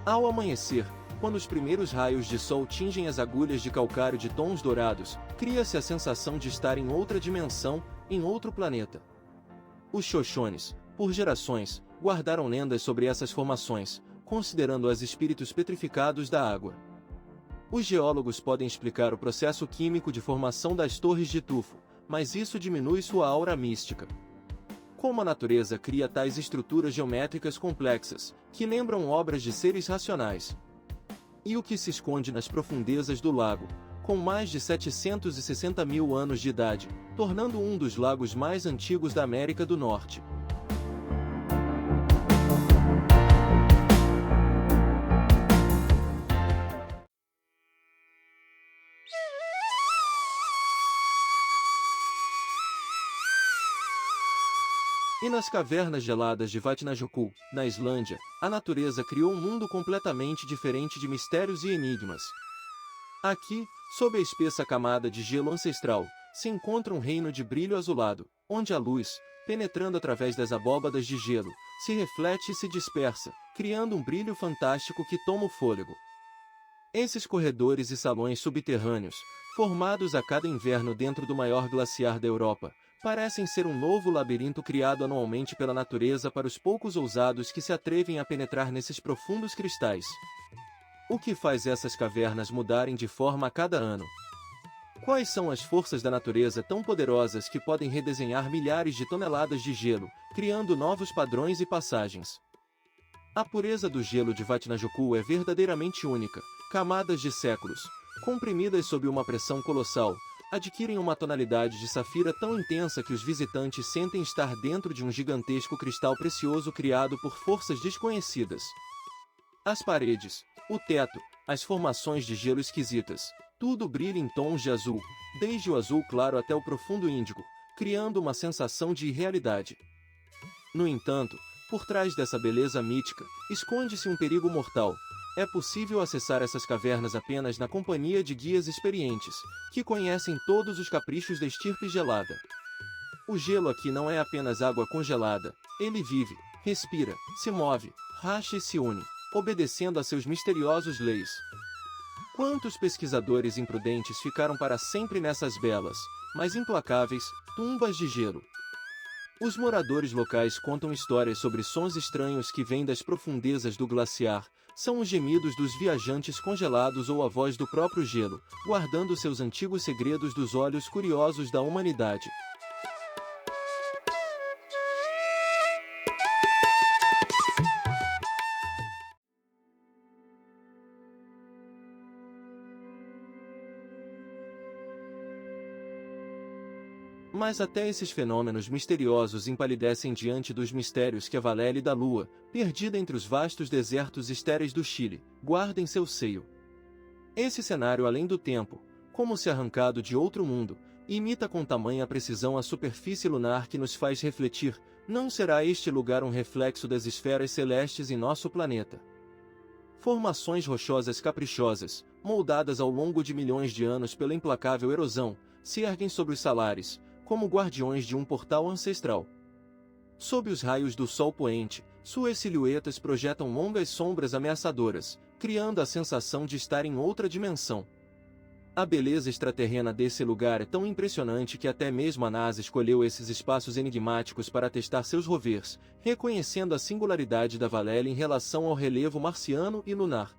Ao amanhecer, quando os primeiros raios de sol tingem as agulhas de calcário de tons dourados, cria-se a sensação de estar em outra dimensão, em outro planeta. Os Xoxones, por gerações, guardaram lendas sobre essas formações, considerando-as espíritos petrificados da água. Os geólogos podem explicar o processo químico de formação das torres de tufo, mas isso diminui sua aura mística. Como a natureza cria tais estruturas geométricas complexas, que lembram obras de seres racionais? E o que se esconde nas profundezas do lago, com mais de 760 mil anos de idade, tornando um dos lagos mais antigos da América do Norte? E nas cavernas geladas de Vatnajökull, na Islândia, a natureza criou um mundo completamente diferente de mistérios e enigmas. Aqui, sob a espessa camada de gelo ancestral, se encontra um reino de brilho azulado, onde a luz, penetrando através das abóbadas de gelo, se reflete e se dispersa, criando um brilho fantástico que toma o fôlego. Esses corredores e salões subterrâneos, formados a cada inverno dentro do maior glaciar da Europa, parecem ser um novo labirinto criado anualmente pela natureza para os poucos ousados que se atrevem a penetrar nesses profundos cristais. O que faz essas cavernas mudarem de forma a cada ano? Quais são as forças da natureza tão poderosas que podem redesenhar milhares de toneladas de gelo, criando novos padrões e passagens? A pureza do gelo de Vatnajökull é verdadeiramente única. Camadas de séculos, comprimidas sob uma pressão colossal, adquirem uma tonalidade de safira tão intensa que os visitantes sentem estar dentro de um gigantesco cristal precioso criado por forças desconhecidas. As paredes, o teto, as formações de gelo esquisitas, tudo brilha em tons de azul, desde o azul claro até o profundo índigo, criando uma sensação de irrealidade. No entanto, por trás dessa beleza mítica, esconde-se um perigo mortal. É possível acessar essas cavernas apenas na companhia de guias experientes, que conhecem todos os caprichos da estirpe gelada. O gelo aqui não é apenas água congelada, ele vive, respira, se move, racha e se une, obedecendo a seus misteriosos leis. Quantos pesquisadores imprudentes ficaram para sempre nessas belas, mas implacáveis, tumbas de gelo? Os moradores locais contam histórias sobre sons estranhos que vêm das profundezas do glaciar, são os gemidos dos viajantes congelados ou a voz do próprio gelo, guardando seus antigos segredos dos olhos curiosos da humanidade. Mas até esses fenômenos misteriosos empalidecem diante dos mistérios que a Valele da Lua, perdida entre os vastos desertos estéreis do Chile, guarda em seu seio. Esse cenário além do tempo, como se arrancado de outro mundo, imita com tamanha precisão a superfície lunar que nos faz refletir: não será este lugar um reflexo das esferas celestes em nosso planeta? Formações rochosas caprichosas, moldadas ao longo de milhões de anos pela implacável erosão, se erguem sobre os salares, como guardiões de um portal ancestral. Sob os raios do sol poente, suas silhuetas projetam longas sombras ameaçadoras, criando a sensação de estar em outra dimensão. A beleza extraterrena desse lugar é tão impressionante que até mesmo a NASA escolheu esses espaços enigmáticos para testar seus rovers, reconhecendo a singularidade da Valele em relação ao relevo marciano e lunar.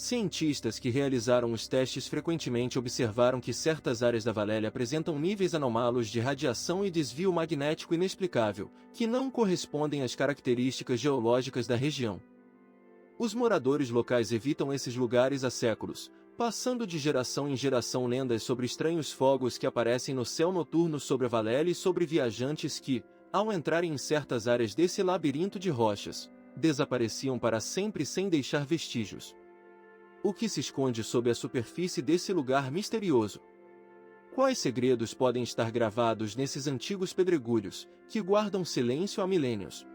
Cientistas que realizaram os testes frequentemente observaram que certas áreas da Valele apresentam níveis anômalos de radiação e desvio magnético inexplicável, que não correspondem às características geológicas da região. Os moradores locais evitam esses lugares há séculos, passando de geração em geração lendas sobre estranhos fogos que aparecem no céu noturno sobre a Valele e sobre viajantes que, ao entrarem em certas áreas desse labirinto de rochas, desapareciam para sempre sem deixar vestígios. O que se esconde sob a superfície desse lugar misterioso? Quais segredos podem estar gravados nesses antigos pedregulhos, que guardam silêncio há milênios?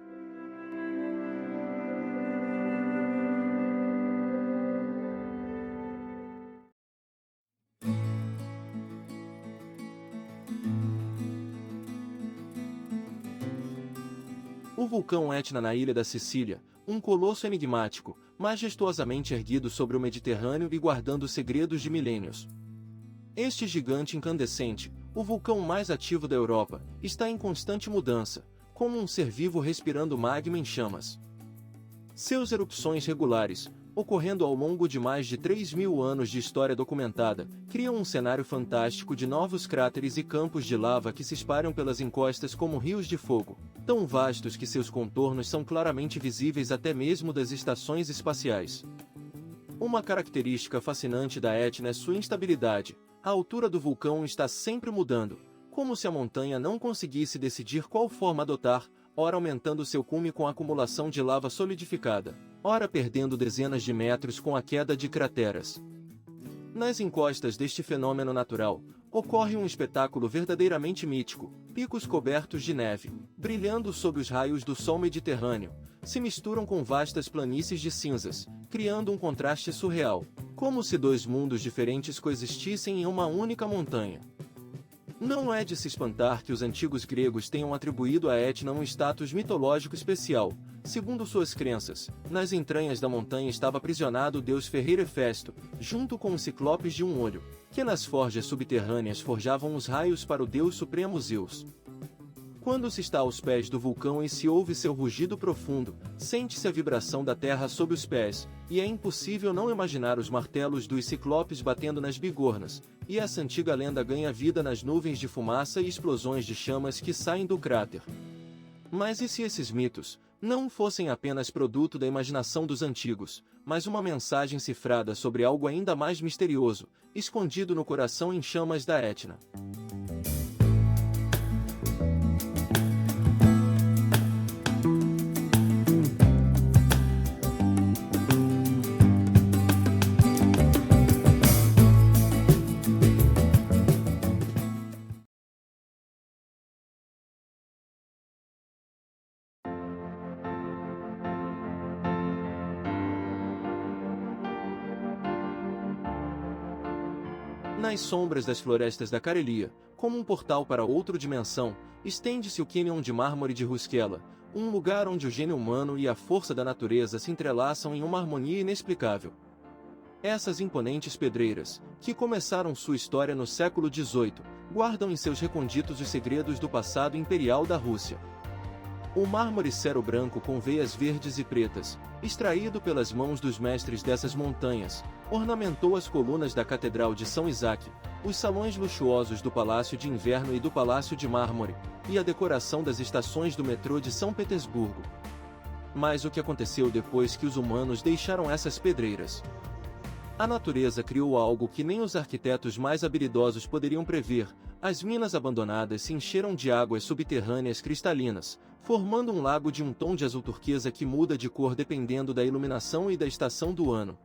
O vulcão Etna na ilha da Sicília, um colosso enigmático, majestuosamente erguido sobre o Mediterrâneo e guardando segredos de milênios. Este gigante incandescente, o vulcão mais ativo da Europa, está em constante mudança, como um ser vivo respirando magma em chamas. Seus erupções regulares, ocorrendo ao longo de mais de 3.000 anos de história documentada, criam um cenário fantástico de novos cráteres e campos de lava que se espalham pelas encostas como rios de fogo, tão vastos que seus contornos são claramente visíveis até mesmo das estações espaciais. Uma característica fascinante da Etna é sua instabilidade. A altura do vulcão está sempre mudando, como se a montanha não conseguisse decidir qual forma adotar, ora aumentando seu cume com a acumulação de lava solidificada, ora perdendo dezenas de metros com a queda de crateras. Nas encostas deste fenômeno natural, ocorre um espetáculo verdadeiramente mítico: picos cobertos de neve, brilhando sob os raios do sol mediterrâneo, se misturam com vastas planícies de cinzas, criando um contraste surreal, como se dois mundos diferentes coexistissem em uma única montanha. Não é de se espantar que os antigos gregos tenham atribuído a Etna um status mitológico especial. Segundo suas crenças, nas entranhas da montanha estava aprisionado o deus ferreiro Hefesto, junto com os ciclopes de um olho, que nas forjas subterrâneas forjavam os raios para o deus supremo Zeus. Quando se está aos pés do vulcão e se ouve seu rugido profundo, sente-se a vibração da terra sob os pés, e é impossível não imaginar os martelos dos ciclopes batendo nas bigornas, e essa antiga lenda ganha vida nas nuvens de fumaça e explosões de chamas que saem do cráter. Mas e se esses mitos não fossem apenas produto da imaginação dos antigos, mas uma mensagem cifrada sobre algo ainda mais misterioso, escondido no coração em chamas da Etna? Nas sombras das florestas da Carelia, como um portal para outra dimensão, estende-se o cânion de mármore de Rusquela, um lugar onde o gênio humano e a força da natureza se entrelaçam em uma harmonia inexplicável. Essas imponentes pedreiras, que começaram sua história no século XVIII, guardam em seus recônditos os segredos do passado imperial da Rússia. O mármore cero-branco com veias verdes e pretas, extraído pelas mãos dos mestres dessas montanhas, ornamentou as colunas da Catedral de São Isaac, os salões luxuosos do Palácio de Inverno e do Palácio de Mármore, e a decoração das estações do metrô de São Petersburgo. Mas o que aconteceu depois que os humanos deixaram essas pedreiras? A natureza criou algo que nem os arquitetos mais habilidosos poderiam prever. As minas abandonadas se encheram de águas subterrâneas cristalinas, formando um lago de um tom de azul turquesa que muda de cor dependendo da iluminação e da estação do ano.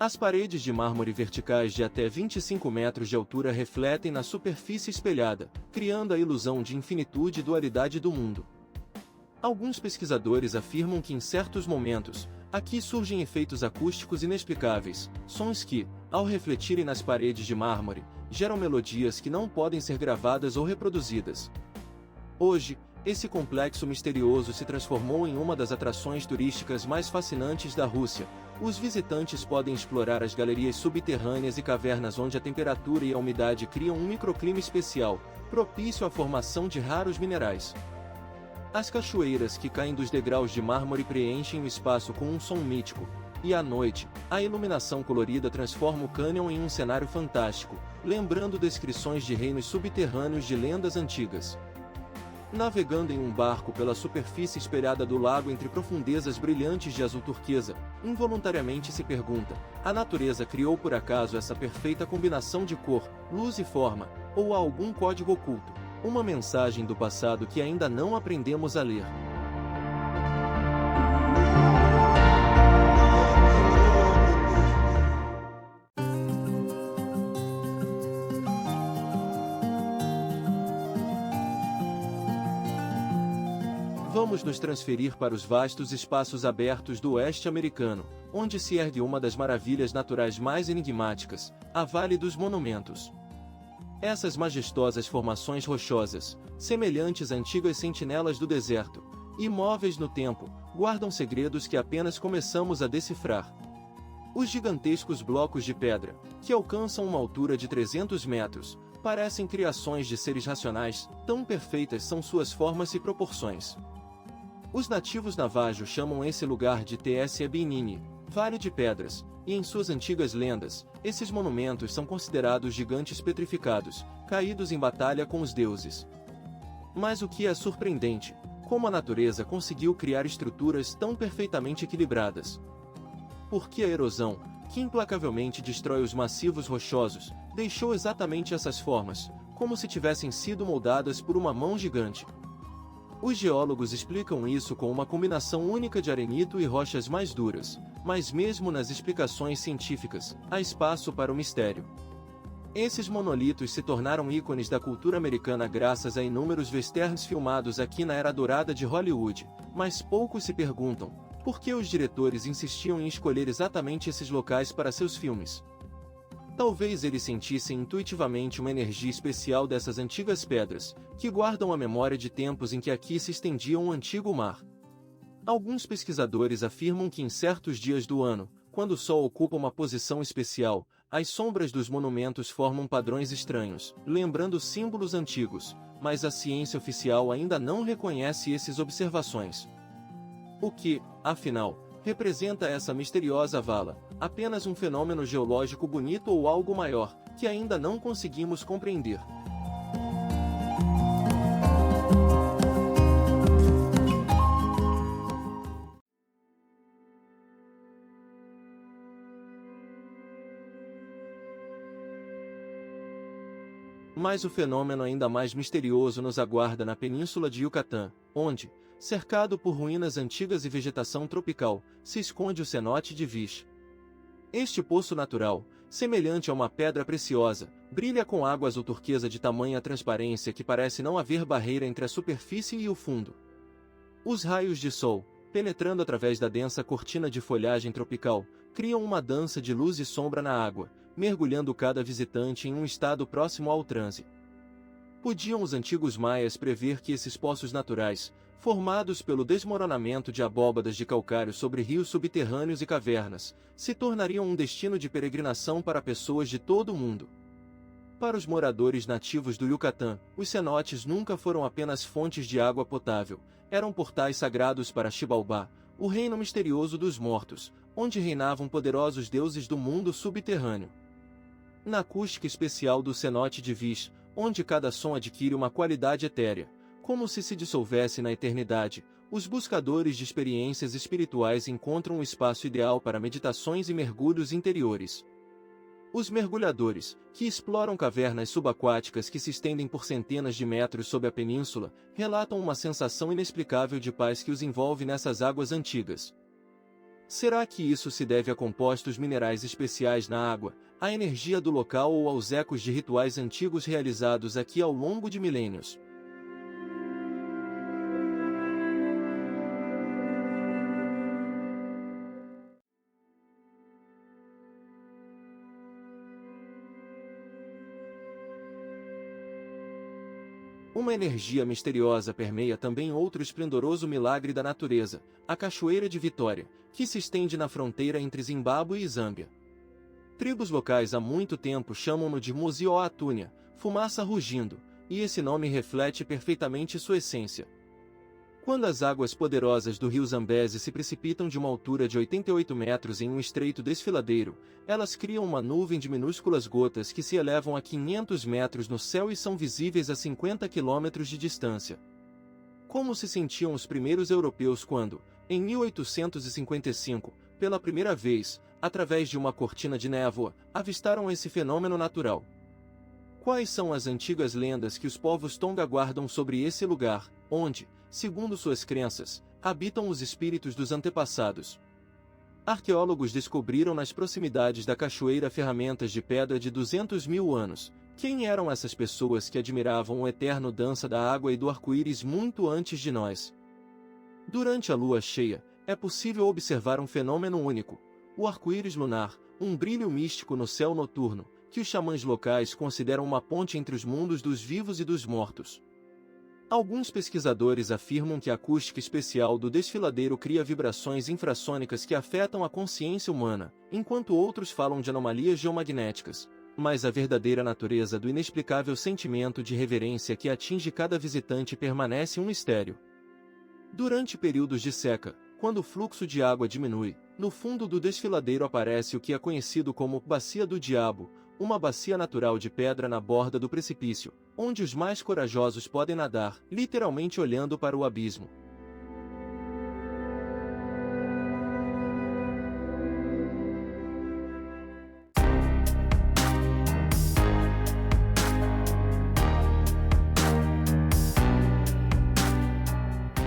As paredes de mármore verticais de até 25 metros de altura refletem na superfície espelhada, criando a ilusão de infinitude e dualidade do mundo. Alguns pesquisadores afirmam que em certos momentos, aqui surgem efeitos acústicos inexplicáveis, sons que, ao refletirem nas paredes de mármore, geram melodias que não podem ser gravadas ou reproduzidas. Hoje, esse complexo misterioso se transformou em uma das atrações turísticas mais fascinantes da Rússia. Os visitantes podem explorar as galerias subterrâneas e cavernas onde a temperatura e a umidade criam um microclima especial, propício à formação de raros minerais. As cachoeiras que caem dos degraus de mármore preenchem o espaço com um som mítico, e à noite, a iluminação colorida transforma o cânion em um cenário fantástico, lembrando descrições de reinos subterrâneos de lendas antigas. Navegando em um barco pela superfície espelhada do lago entre profundezas brilhantes de azul turquesa, involuntariamente se pergunta: a natureza criou por acaso essa perfeita combinação de cor, luz e forma, ou há algum código oculto? Uma mensagem do passado que ainda não aprendemos a ler. Vamos nos transferir para os vastos espaços abertos do oeste americano, onde se ergue uma das maravilhas naturais mais enigmáticas, a Vale dos Monumentos. Essas majestosas formações rochosas, semelhantes a antigas sentinelas do deserto, imóveis no tempo, guardam segredos que apenas começamos a decifrar. Os gigantescos blocos de pedra, que alcançam uma altura de 300 metros, parecem criações de seres racionais, tão perfeitas são suas formas e proporções. Os nativos navajos chamam esse lugar de Tse-Binini, Vale de Pedras, e em suas antigas lendas, esses monumentos são considerados gigantes petrificados, caídos em batalha com os deuses. Mas o que é surpreendente, como a natureza conseguiu criar estruturas tão perfeitamente equilibradas. Porque a erosão, que implacavelmente destrói os massivos rochosos, deixou exatamente essas formas, como se tivessem sido moldadas por uma mão gigante. Os geólogos explicam isso com uma combinação única de arenito e rochas mais duras, mas mesmo nas explicações científicas, há espaço para o mistério. Esses monolitos se tornaram ícones da cultura americana graças a inúmeros westerns filmados aqui na era dourada de Hollywood, mas poucos se perguntam por que os diretores insistiam em escolher exatamente esses locais para seus filmes. Talvez eles sentissem intuitivamente uma energia especial dessas antigas pedras, que guardam a memória de tempos em que aqui se estendia um antigo mar. Alguns pesquisadores afirmam que em certos dias do ano, quando o Sol ocupa uma posição especial, as sombras dos monumentos formam padrões estranhos, lembrando símbolos antigos, mas a ciência oficial ainda não reconhece essas observações. O que, afinal, representa essa misteriosa vala? Apenas um fenômeno geológico bonito ou algo maior, que ainda não conseguimos compreender? Mas o fenômeno ainda mais misterioso nos aguarda na península de Yucatán, onde, cercado por ruínas antigas e vegetação tropical, se esconde o cenote de Vish. Este poço natural, semelhante a uma pedra preciosa, brilha com água azul turquesa de tamanha transparência que parece não haver barreira entre a superfície e o fundo. Os raios de sol, penetrando através da densa cortina de folhagem tropical, criam uma dança de luz e sombra na água, mergulhando cada visitante em um estado próximo ao transe. Podiam os antigos maias prever que esses poços naturais, formados pelo desmoronamento de abóbadas de calcário sobre rios subterrâneos e cavernas, se tornariam um destino de peregrinação para pessoas de todo o mundo? Para os moradores nativos do Yucatán, os cenotes nunca foram apenas fontes de água potável, eram portais sagrados para Xibalbá, o reino misterioso dos mortos, onde reinavam poderosos deuses do mundo subterrâneo. Na acústica especial do cenote de Viz, onde cada som adquire uma qualidade etérea, como se dissolvesse na eternidade, os buscadores de experiências espirituais encontram um espaço ideal para meditações e mergulhos interiores. Os mergulhadores, que exploram cavernas subaquáticas que se estendem por centenas de metros sob a península, relatam uma sensação inexplicável de paz que os envolve nessas águas antigas. Será que isso se deve a compostos minerais especiais na água, à energia do local ou aos ecos de rituais antigos realizados aqui ao longo de milênios? Uma energia misteriosa permeia também outro esplendoroso milagre da natureza, a Cachoeira de Vitória, que se estende na fronteira entre Zimbábue e Zâmbia. Tribos locais há muito tempo chamam-no de Muzio-Atúnia, fumaça rugindo, e esse nome reflete perfeitamente sua essência. Quando as águas poderosas do rio Zambeze se precipitam de uma altura de 88 metros em um estreito desfiladeiro, elas criam uma nuvem de minúsculas gotas que se elevam a 500 metros no céu e são visíveis a 50 quilômetros de distância. Como se sentiam os primeiros europeus quando, em 1855, pela primeira vez, através de uma cortina de névoa, avistaram esse fenômeno natural? Quais são as antigas lendas que os povos Tonga guardam sobre esse lugar, onde, segundo suas crenças, habitam os espíritos dos antepassados? Arqueólogos descobriram nas proximidades da cachoeira ferramentas de pedra de 200 mil anos. Quem eram essas pessoas que admiravam o eterno dança da água e do arco-íris muito antes de nós? Durante a lua cheia, é possível observar um fenômeno único, o arco-íris lunar, um brilho místico no céu noturno, que os xamãs locais consideram uma ponte entre os mundos dos vivos e dos mortos. Alguns pesquisadores afirmam que a acústica especial do desfiladeiro cria vibrações infrassônicas que afetam a consciência humana, enquanto outros falam de anomalias geomagnéticas. Mas a verdadeira natureza do inexplicável sentimento de reverência que atinge cada visitante permanece um mistério. Durante períodos de seca, quando o fluxo de água diminui, no fundo do desfiladeiro aparece o que é conhecido como Bacia do Diabo, uma bacia natural de pedra na borda do precipício, onde os mais corajosos podem nadar, literalmente olhando para o abismo.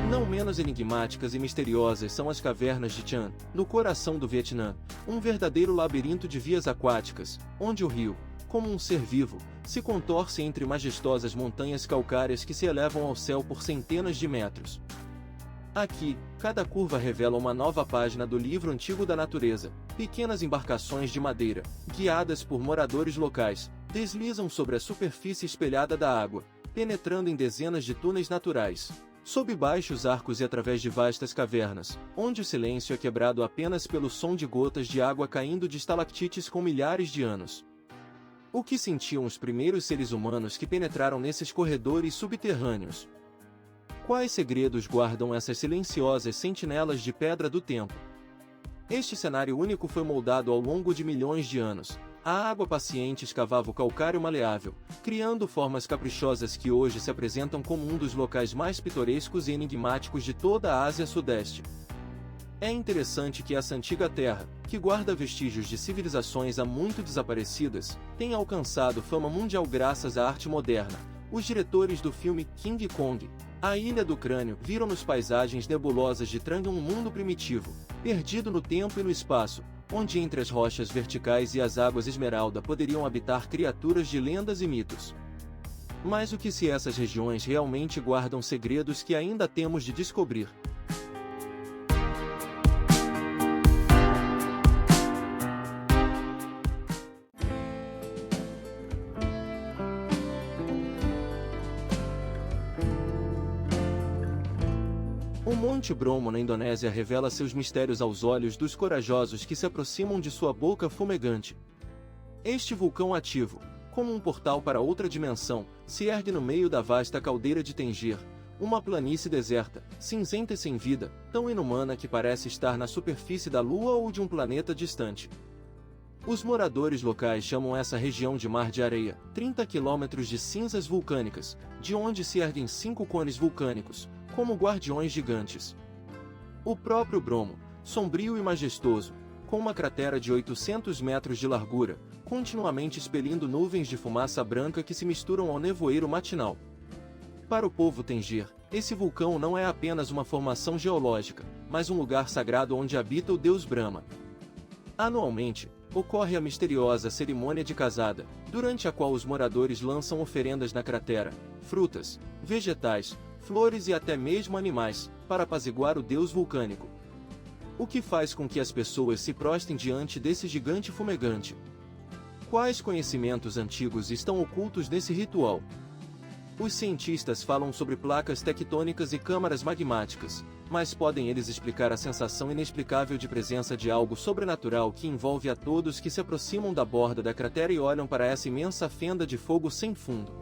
Não menos enigmáticas e misteriosas são as cavernas de Chan, no coração do Vietnã, um verdadeiro labirinto de vias aquáticas, onde o rio, como um ser vivo, se contorce entre majestosas montanhas calcárias que se elevam ao céu por centenas de metros. Aqui, cada curva revela uma nova página do livro antigo da natureza. Pequenas embarcações de madeira, guiadas por moradores locais, deslizam sobre a superfície espelhada da água, penetrando em dezenas de túneis naturais, sob baixos arcos e através de vastas cavernas, onde o silêncio é quebrado apenas pelo som de gotas de água caindo de estalactites com milhares de anos. O que sentiam os primeiros seres humanos que penetraram nesses corredores subterrâneos? Quais segredos guardam essas silenciosas sentinelas de pedra do tempo? Este cenário único foi moldado ao longo de milhões de anos. A água paciente escavava o calcário maleável, criando formas caprichosas que hoje se apresentam como um dos locais mais pitorescos e enigmáticos de toda a Ásia Sudeste. É interessante que essa antiga terra, que guarda vestígios de civilizações há muito desaparecidas, tenha alcançado fama mundial graças à arte moderna. Os diretores do filme King Kong, A Ilha do Crânio, viram nos paisagens nebulosas de Trang um mundo primitivo, perdido no tempo e no espaço, onde entre as rochas verticais e as águas esmeralda poderiam habitar criaturas de lendas e mitos. Mas o que se essas regiões realmente guardam segredos que ainda temos de descobrir? O Monte Bromo na Indonésia revela seus mistérios aos olhos dos corajosos que se aproximam de sua boca fumegante. Este vulcão ativo, como um portal para outra dimensão, se ergue no meio da vasta caldeira de Tengir, uma planície deserta, cinzenta e sem vida, tão inumana que parece estar na superfície da Lua ou de um planeta distante. Os moradores locais chamam essa região de Mar de Areia, 30 quilômetros de cinzas vulcânicas, de onde se erguem 5 cones vulcânicos, como guardiões gigantes. O próprio Bromo, sombrio e majestoso, com uma cratera de 800 metros de largura, continuamente expelindo nuvens de fumaça branca que se misturam ao nevoeiro matinal. Para o povo Tengir, esse vulcão não é apenas uma formação geológica, mas um lugar sagrado onde habita o deus Brahma. Anualmente, ocorre a misteriosa cerimônia de casada, durante a qual os moradores lançam oferendas na cratera, frutas, vegetais, flores e até mesmo animais, para apaziguar o deus vulcânico. O que faz com que as pessoas se prostrem diante desse gigante fumegante? Quais conhecimentos antigos estão ocultos nesse ritual? Os cientistas falam sobre placas tectônicas e câmaras magmáticas, mas podem eles explicar a sensação inexplicável de presença de algo sobrenatural que envolve a todos que se aproximam da borda da cratera e olham para essa imensa fenda de fogo sem fundo?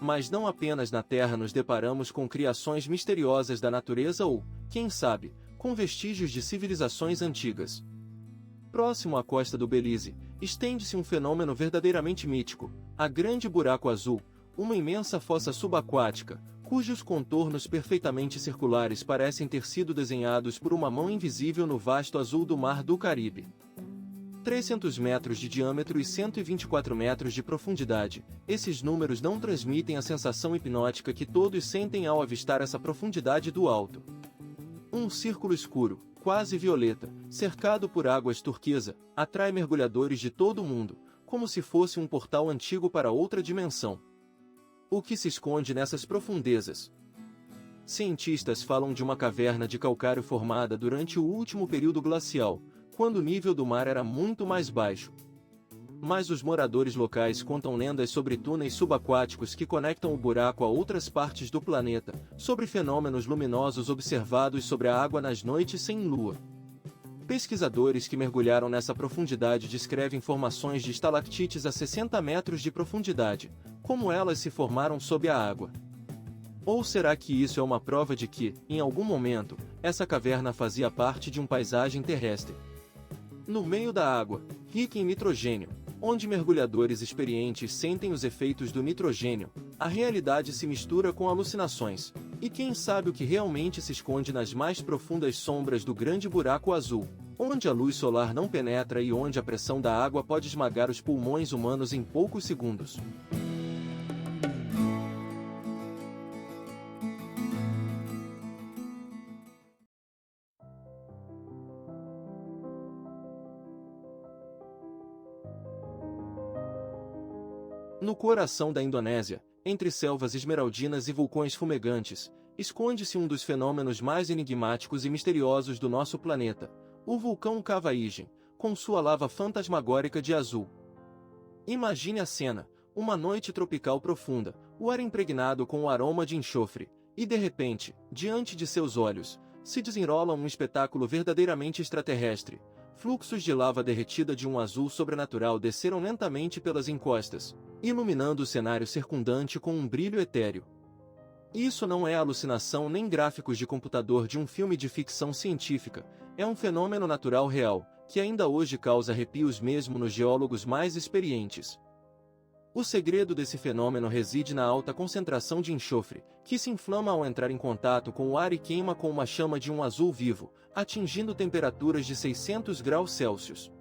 Mas não apenas na Terra nos deparamos com criações misteriosas da natureza ou, quem sabe, com vestígios de civilizações antigas. Próximo à costa do Belize, estende-se um fenômeno verdadeiramente mítico, a Grande Buraco Azul, uma imensa fossa subaquática, cujos contornos perfeitamente circulares parecem ter sido desenhados por uma mão invisível no vasto azul do Mar do Caribe. 300 metros de diâmetro e 124 metros de profundidade, esses números não transmitem a sensação hipnótica que todos sentem ao avistar essa profundidade do alto. Um círculo escuro, quase violeta, cercado por águas turquesa, atrai mergulhadores de todo o mundo, como se fosse um portal antigo para outra dimensão. O que se esconde nessas profundezas? Cientistas falam de uma caverna de calcário formada durante o último período glacial, quando o nível do mar era muito mais baixo. Mas os moradores locais contam lendas sobre túneis subaquáticos que conectam o buraco a outras partes do planeta, sobre fenômenos luminosos observados sobre a água nas noites sem lua. Pesquisadores que mergulharam nessa profundidade descrevem formações de estalactites a 60 metros de profundidade, como elas se formaram sob a água. Ou será que isso é uma prova de que, em algum momento, essa caverna fazia parte de uma paisagem terrestre? No meio da água, rica em nitrogênio, onde mergulhadores experientes sentem os efeitos do nitrogênio, a realidade se mistura com alucinações, e quem sabe o que realmente se esconde nas mais profundas sombras do Grande Buraco Azul, onde a luz solar não penetra e onde a pressão da água pode esmagar os pulmões humanos em poucos segundos. No coração da Indonésia, entre selvas esmeraldinas e vulcões fumegantes, esconde-se um dos fenômenos mais enigmáticos e misteriosos do nosso planeta, o vulcão Cavaigem, com sua lava fantasmagórica de azul. Imagine a cena, uma noite tropical profunda, o ar impregnado com o aroma de enxofre, e de repente, diante de seus olhos, se desenrola um espetáculo verdadeiramente extraterrestre. Fluxos de lava derretida de um azul sobrenatural desceram lentamente pelas encostas, iluminando o cenário circundante com um brilho etéreo. Isso não é alucinação nem gráficos de computador de um filme de ficção científica, é um fenômeno natural real, que ainda hoje causa arrepios mesmo nos geólogos mais experientes. O segredo desse fenômeno reside na alta concentração de enxofre, que se inflama ao entrar em contato com o ar e queima com uma chama de um azul vivo, atingindo temperaturas de 600 graus Celsius.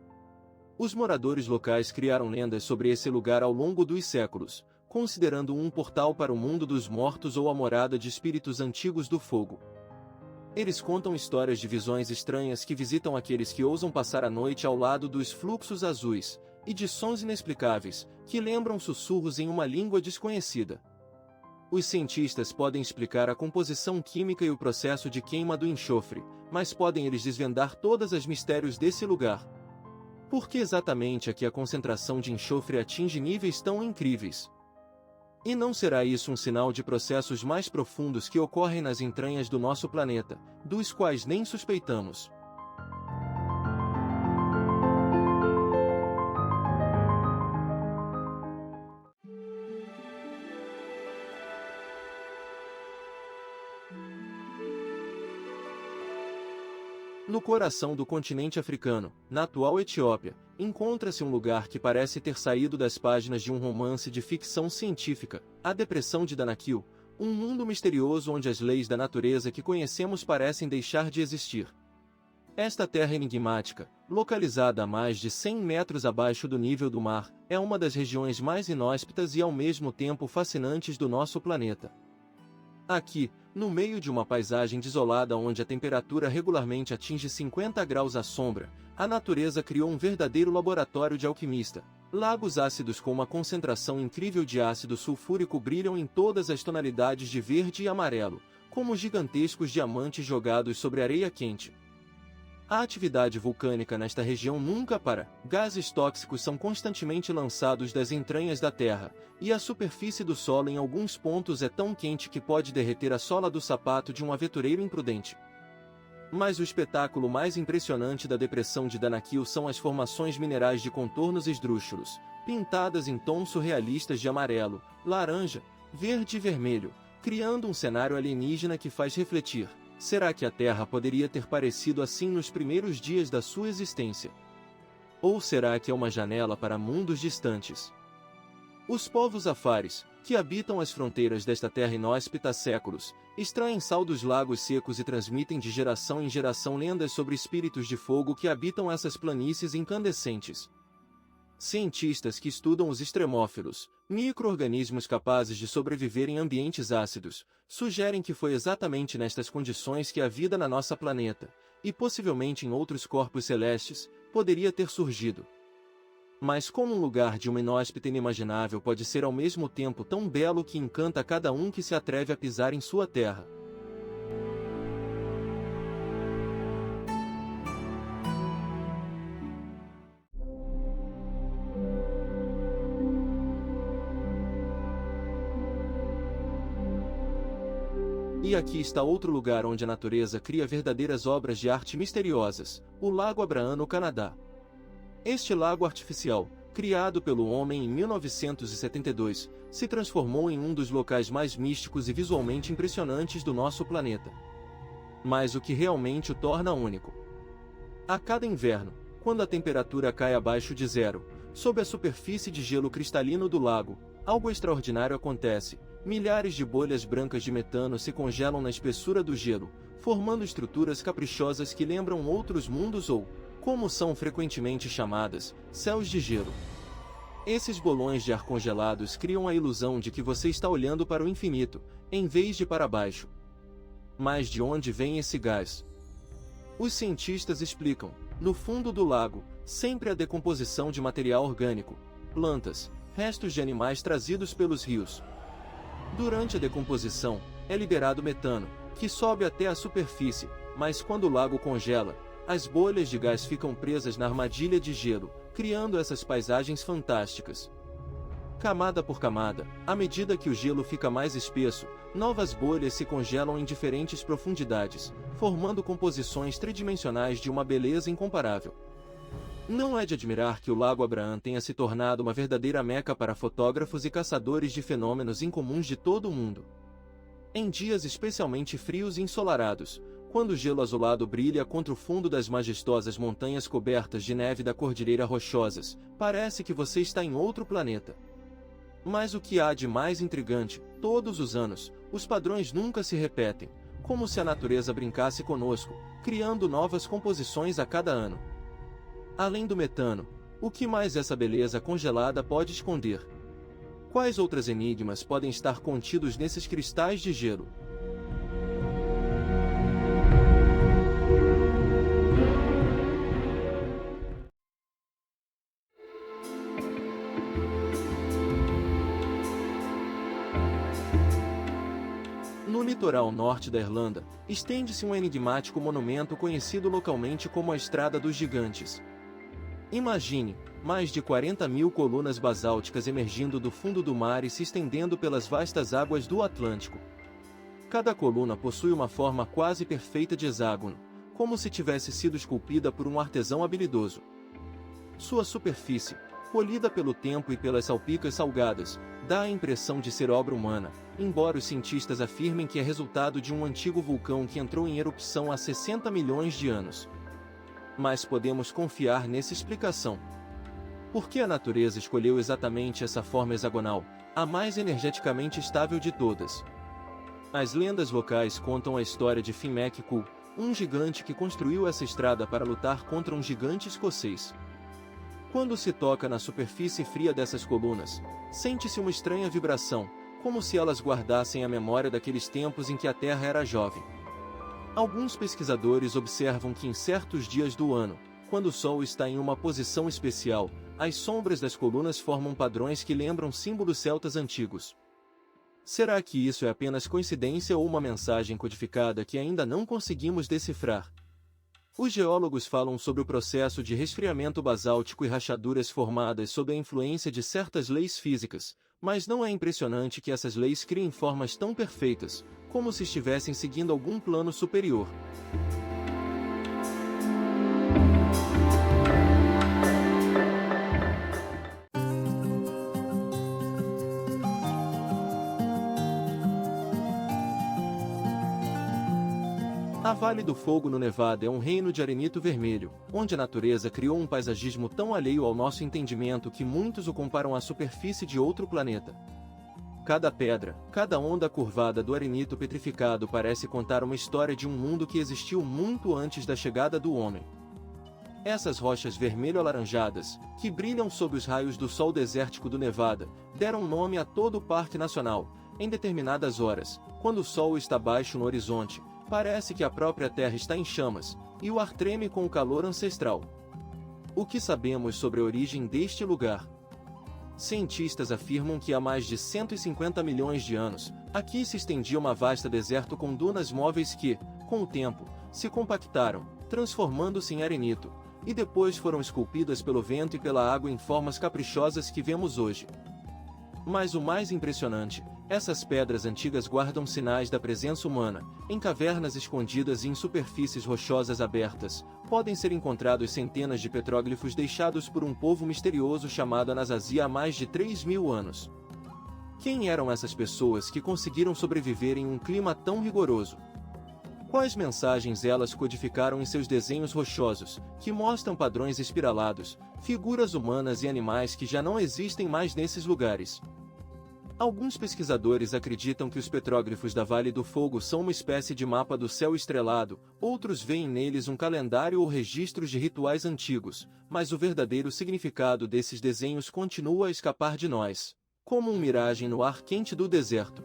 Os moradores locais criaram lendas sobre esse lugar ao longo dos séculos, considerando um portal para o mundo dos mortos ou a morada de espíritos antigos do fogo. Eles contam histórias de visões estranhas que visitam aqueles que ousam passar a noite ao lado dos fluxos azuis, e de sons inexplicáveis, que lembram sussurros em uma língua desconhecida. Os cientistas podem explicar a composição química e o processo de queima do enxofre, mas podem eles desvendar todos os mistérios desse lugar? Por que exatamente é que a concentração de enxofre atinge níveis tão incríveis? E não será isso um sinal de processos mais profundos que ocorrem nas entranhas do nosso planeta, dos quais nem suspeitamos? No coração do continente africano, na atual Etiópia, encontra-se um lugar que parece ter saído das páginas de um romance de ficção científica, a Depressão de Danakil, um mundo misterioso onde as leis da natureza que conhecemos parecem deixar de existir. Esta terra enigmática, localizada a mais de 100 metros abaixo do nível do mar, é uma das regiões mais inóspitas e ao mesmo tempo fascinantes do nosso planeta. Aqui, no meio de uma paisagem desolada onde a temperatura regularmente atinge 50 graus à sombra, a natureza criou um verdadeiro laboratório de alquimista. Lagos ácidos com uma concentração incrível de ácido sulfúrico brilham em todas as tonalidades de verde e amarelo, como gigantescos diamantes jogados sobre areia quente. A atividade vulcânica nesta região nunca para. Gases tóxicos são constantemente lançados das entranhas da Terra, e a superfície do solo em alguns pontos é tão quente que pode derreter a sola do sapato de um aventureiro imprudente. Mas o espetáculo mais impressionante da depressão de Danakil são as formações minerais de contornos esdrúxulos, pintadas em tons surrealistas de amarelo, laranja, verde e vermelho, criando um cenário alienígena que faz refletir. Será que a Terra poderia ter parecido assim nos primeiros dias da sua existência? Ou será que é uma janela para mundos distantes? Os povos afares, que habitam as fronteiras desta terra inóspita há séculos, extraem sal dos lagos secos e transmitem de geração em geração lendas sobre espíritos de fogo que habitam essas planícies incandescentes. Cientistas que estudam os extremófilos, micro-organismos capazes de sobreviver em ambientes ácidos, sugerem que foi exatamente nestas condições que a vida na nossa planeta, e possivelmente em outros corpos celestes, poderia ter surgido. Mas como um lugar de uma inóspita inimaginável pode ser ao mesmo tempo tão belo que encanta cada um que se atreve a pisar em sua terra? E aqui está outro lugar onde a natureza cria verdadeiras obras de arte misteriosas, o Lago Abraham no Canadá. Este lago artificial, criado pelo homem em 1972, se transformou em um dos locais mais místicos e visualmente impressionantes do nosso planeta. Mas o que realmente o torna único? A cada inverno, quando a temperatura cai abaixo de zero, sob a superfície de gelo cristalino do lago, algo extraordinário acontece. Milhares de bolhas brancas de metano se congelam na espessura do gelo, formando estruturas caprichosas que lembram outros mundos ou, como são frequentemente chamadas, céus de gelo. Esses bolões de ar congelados criam a ilusão de que você está olhando para o infinito, em vez de para baixo. Mas de onde vem esse gás? Os cientistas explicam: no fundo do lago, sempre há decomposição de material orgânico, plantas, restos de animais trazidos pelos rios. Durante a decomposição, é liberado metano, que sobe até a superfície, mas quando o lago congela, as bolhas de gás ficam presas na armadilha de gelo, criando essas paisagens fantásticas. Camada por camada, à medida que o gelo fica mais espesso, novas bolhas se congelam em diferentes profundidades, formando composições tridimensionais de uma beleza incomparável. Não é de admirar que o Lago Abraham tenha se tornado uma verdadeira meca para fotógrafos e caçadores de fenômenos incomuns de todo o mundo. Em dias especialmente frios e ensolarados, quando o gelo azulado brilha contra o fundo das majestosas montanhas cobertas de neve da Cordilheira Rochosas, parece que você está em outro planeta. Mas o que há de mais intrigante, todos os anos, os padrões nunca se repetem, como se a natureza brincasse conosco, criando novas composições a cada ano. Além do metano, o que mais essa beleza congelada pode esconder? Quais outros enigmas podem estar contidos nesses cristais de gelo? No litoral norte da Irlanda, estende-se um enigmático monumento conhecido localmente como a Estrada dos Gigantes. Imagine, mais de 40 mil colunas basálticas emergindo do fundo do mar e se estendendo pelas vastas águas do Atlântico. Cada coluna possui uma forma quase perfeita de hexágono, como se tivesse sido esculpida por um artesão habilidoso. Sua superfície, polida pelo tempo e pelas salpicas salgadas, dá a impressão de ser obra humana, embora os cientistas afirmem que é resultado de um antigo vulcão que entrou em erupção há 60 milhões de anos. Mas podemos confiar nessa explicação. Por que a natureza escolheu exatamente essa forma hexagonal, a mais energeticamente estável de todas? As lendas locais contam a história de Finn McCool, um gigante que construiu essa estrada para lutar contra um gigante escocês. Quando se toca na superfície fria dessas colunas, sente-se uma estranha vibração, como se elas guardassem a memória daqueles tempos em que a Terra era jovem. Alguns pesquisadores observam que em certos dias do ano, quando o Sol está em uma posição especial, as sombras das colunas formam padrões que lembram símbolos celtas antigos. Será que isso é apenas coincidência ou uma mensagem codificada que ainda não conseguimos decifrar? Os geólogos falam sobre o processo de resfriamento basáltico e rachaduras formadas sob a influência de certas leis físicas, mas não é impressionante que essas leis criem formas tão perfeitas, como se estivessem seguindo algum plano superior. A Vale do Fogo no Nevada é um reino de arenito vermelho, onde a natureza criou um paisagismo tão alheio ao nosso entendimento que muitos o comparam à superfície de outro planeta. Cada pedra, cada onda curvada do arenito petrificado parece contar uma história de um mundo que existiu muito antes da chegada do homem. Essas rochas vermelho-alaranjadas, que brilham sob os raios do sol desértico do Nevada, deram nome a todo o Parque Nacional. Em determinadas horas, quando o sol está baixo no horizonte, parece que a própria Terra está em chamas, e o ar treme com o calor ancestral. O que sabemos sobre a origem deste lugar? Cientistas afirmam que há mais de 150 milhões de anos, aqui se estendia uma vasta deserto com dunas móveis que, com o tempo, se compactaram, transformando-se em arenito, e depois foram esculpidas pelo vento e pela água em formas caprichosas que vemos hoje. Mas o mais impressionante, essas pedras antigas guardam sinais da presença humana. Em cavernas escondidas e em superfícies rochosas abertas, podem ser encontrados centenas de petróglifos deixados por um povo misterioso chamado Anasazi há mais de 3.000 anos. Quem eram essas pessoas que conseguiram sobreviver em um clima tão rigoroso? Quais mensagens elas codificaram em seus desenhos rochosos, que mostram padrões espiralados, figuras humanas e animais que já não existem mais nesses lugares? Alguns pesquisadores acreditam que os petróglifos da Vale do Fogo são uma espécie de mapa do céu estrelado, outros veem neles um calendário ou registros de rituais antigos, mas o verdadeiro significado desses desenhos continua a escapar de nós, como uma miragem no ar quente do deserto.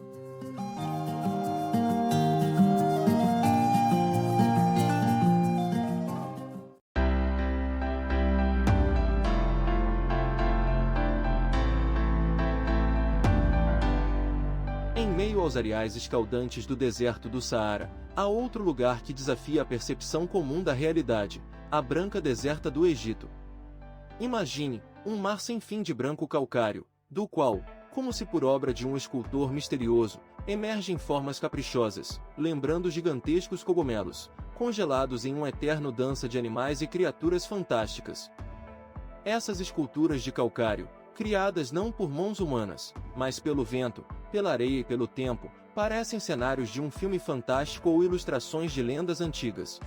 Em meio aos areais escaldantes do deserto do Saara, há outro lugar que desafia a percepção comum da realidade, a branca deserta do Egito. Imagine, um mar sem fim de branco calcário, do qual, como se por obra de um escultor misterioso, emergem formas caprichosas, lembrando gigantescos cogumelos, congelados em uma eterna dança de animais e criaturas fantásticas. Essas esculturas de calcário, criadas não por mãos humanas, mas pelo vento, pela areia e pelo tempo, parecem cenários de um filme fantástico ou ilustrações de lendas antigas.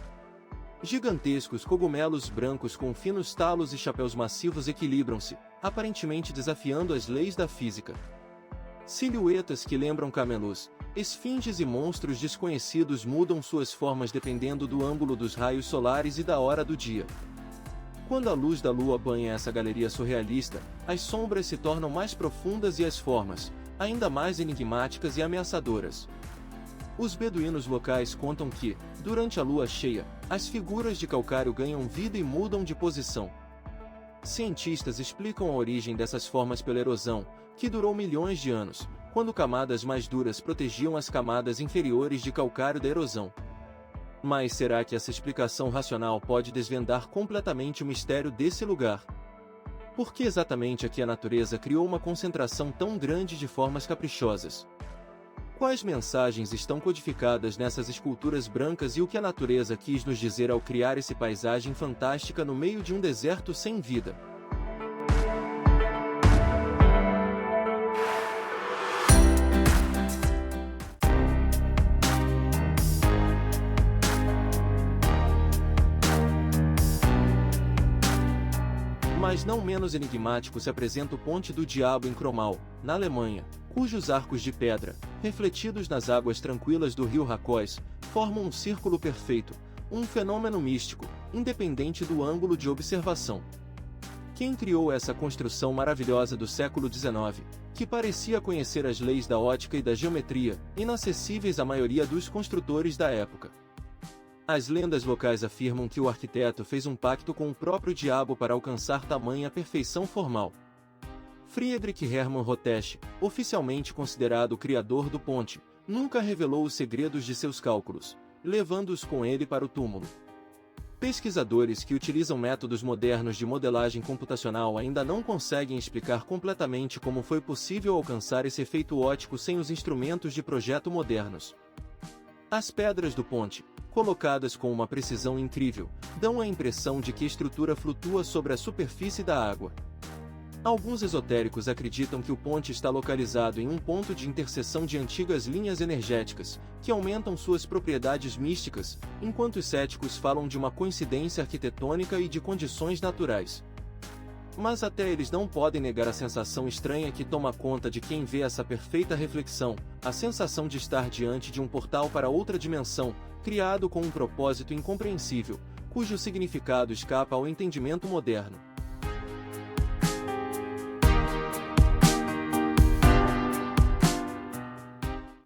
Gigantescos cogumelos brancos com finos talos e chapéus massivos equilibram-se, aparentemente desafiando as leis da física. Silhuetas que lembram camelos, esfinges e monstros desconhecidos mudam suas formas dependendo do ângulo dos raios solares e da hora do dia. Quando a luz da lua banha essa galeria surrealista, as sombras se tornam mais profundas e as formas, ainda mais enigmáticas e ameaçadoras. Os beduínos locais contam que, durante a lua cheia, as figuras de calcário ganham vida e mudam de posição. Cientistas explicam a origem dessas formas pela erosão, que durou milhões de anos, quando camadas mais duras protegiam as camadas inferiores de calcário da erosão. Mas será que essa explicação racional pode desvendar completamente o mistério desse lugar? Por que exatamente aqui a natureza criou uma concentração tão grande de formas caprichosas? Quais mensagens estão codificadas nessas esculturas brancas e o que a natureza quis nos dizer ao criar essa paisagem fantástica no meio de um deserto sem vida? Mas não menos enigmático se apresenta o Ponte do Diabo em Cromal, na Alemanha, cujos arcos de pedra, refletidos nas águas tranquilas do rio Racóis, formam um círculo perfeito, um fenômeno místico, independente do ângulo de observação. Quem criou essa construção maravilhosa do século XIX, que parecia conhecer as leis da ótica e da geometria, inacessíveis à maioria dos construtores da época? As lendas locais afirmam que o arquiteto fez um pacto com o próprio diabo para alcançar tamanha perfeição formal. Friedrich Hermann Rottesch, oficialmente considerado o criador do ponte, nunca revelou os segredos de seus cálculos, levando-os com ele para o túmulo. Pesquisadores que utilizam métodos modernos de modelagem computacional ainda não conseguem explicar completamente como foi possível alcançar esse efeito óptico sem os instrumentos de projeto modernos. As pedras do ponte, colocadas com uma precisão incrível, dão a impressão de que a estrutura flutua sobre a superfície da água. Alguns esotéricos acreditam que o ponte está localizado em um ponto de interseção de antigas linhas energéticas, que aumentam suas propriedades místicas, enquanto os céticos falam de uma coincidência arquitetônica e de condições naturais. Mas até eles não podem negar a sensação estranha que toma conta de quem vê essa perfeita reflexão, a sensação de estar diante de um portal para outra dimensão, criado com um propósito incompreensível, cujo significado escapa ao entendimento moderno.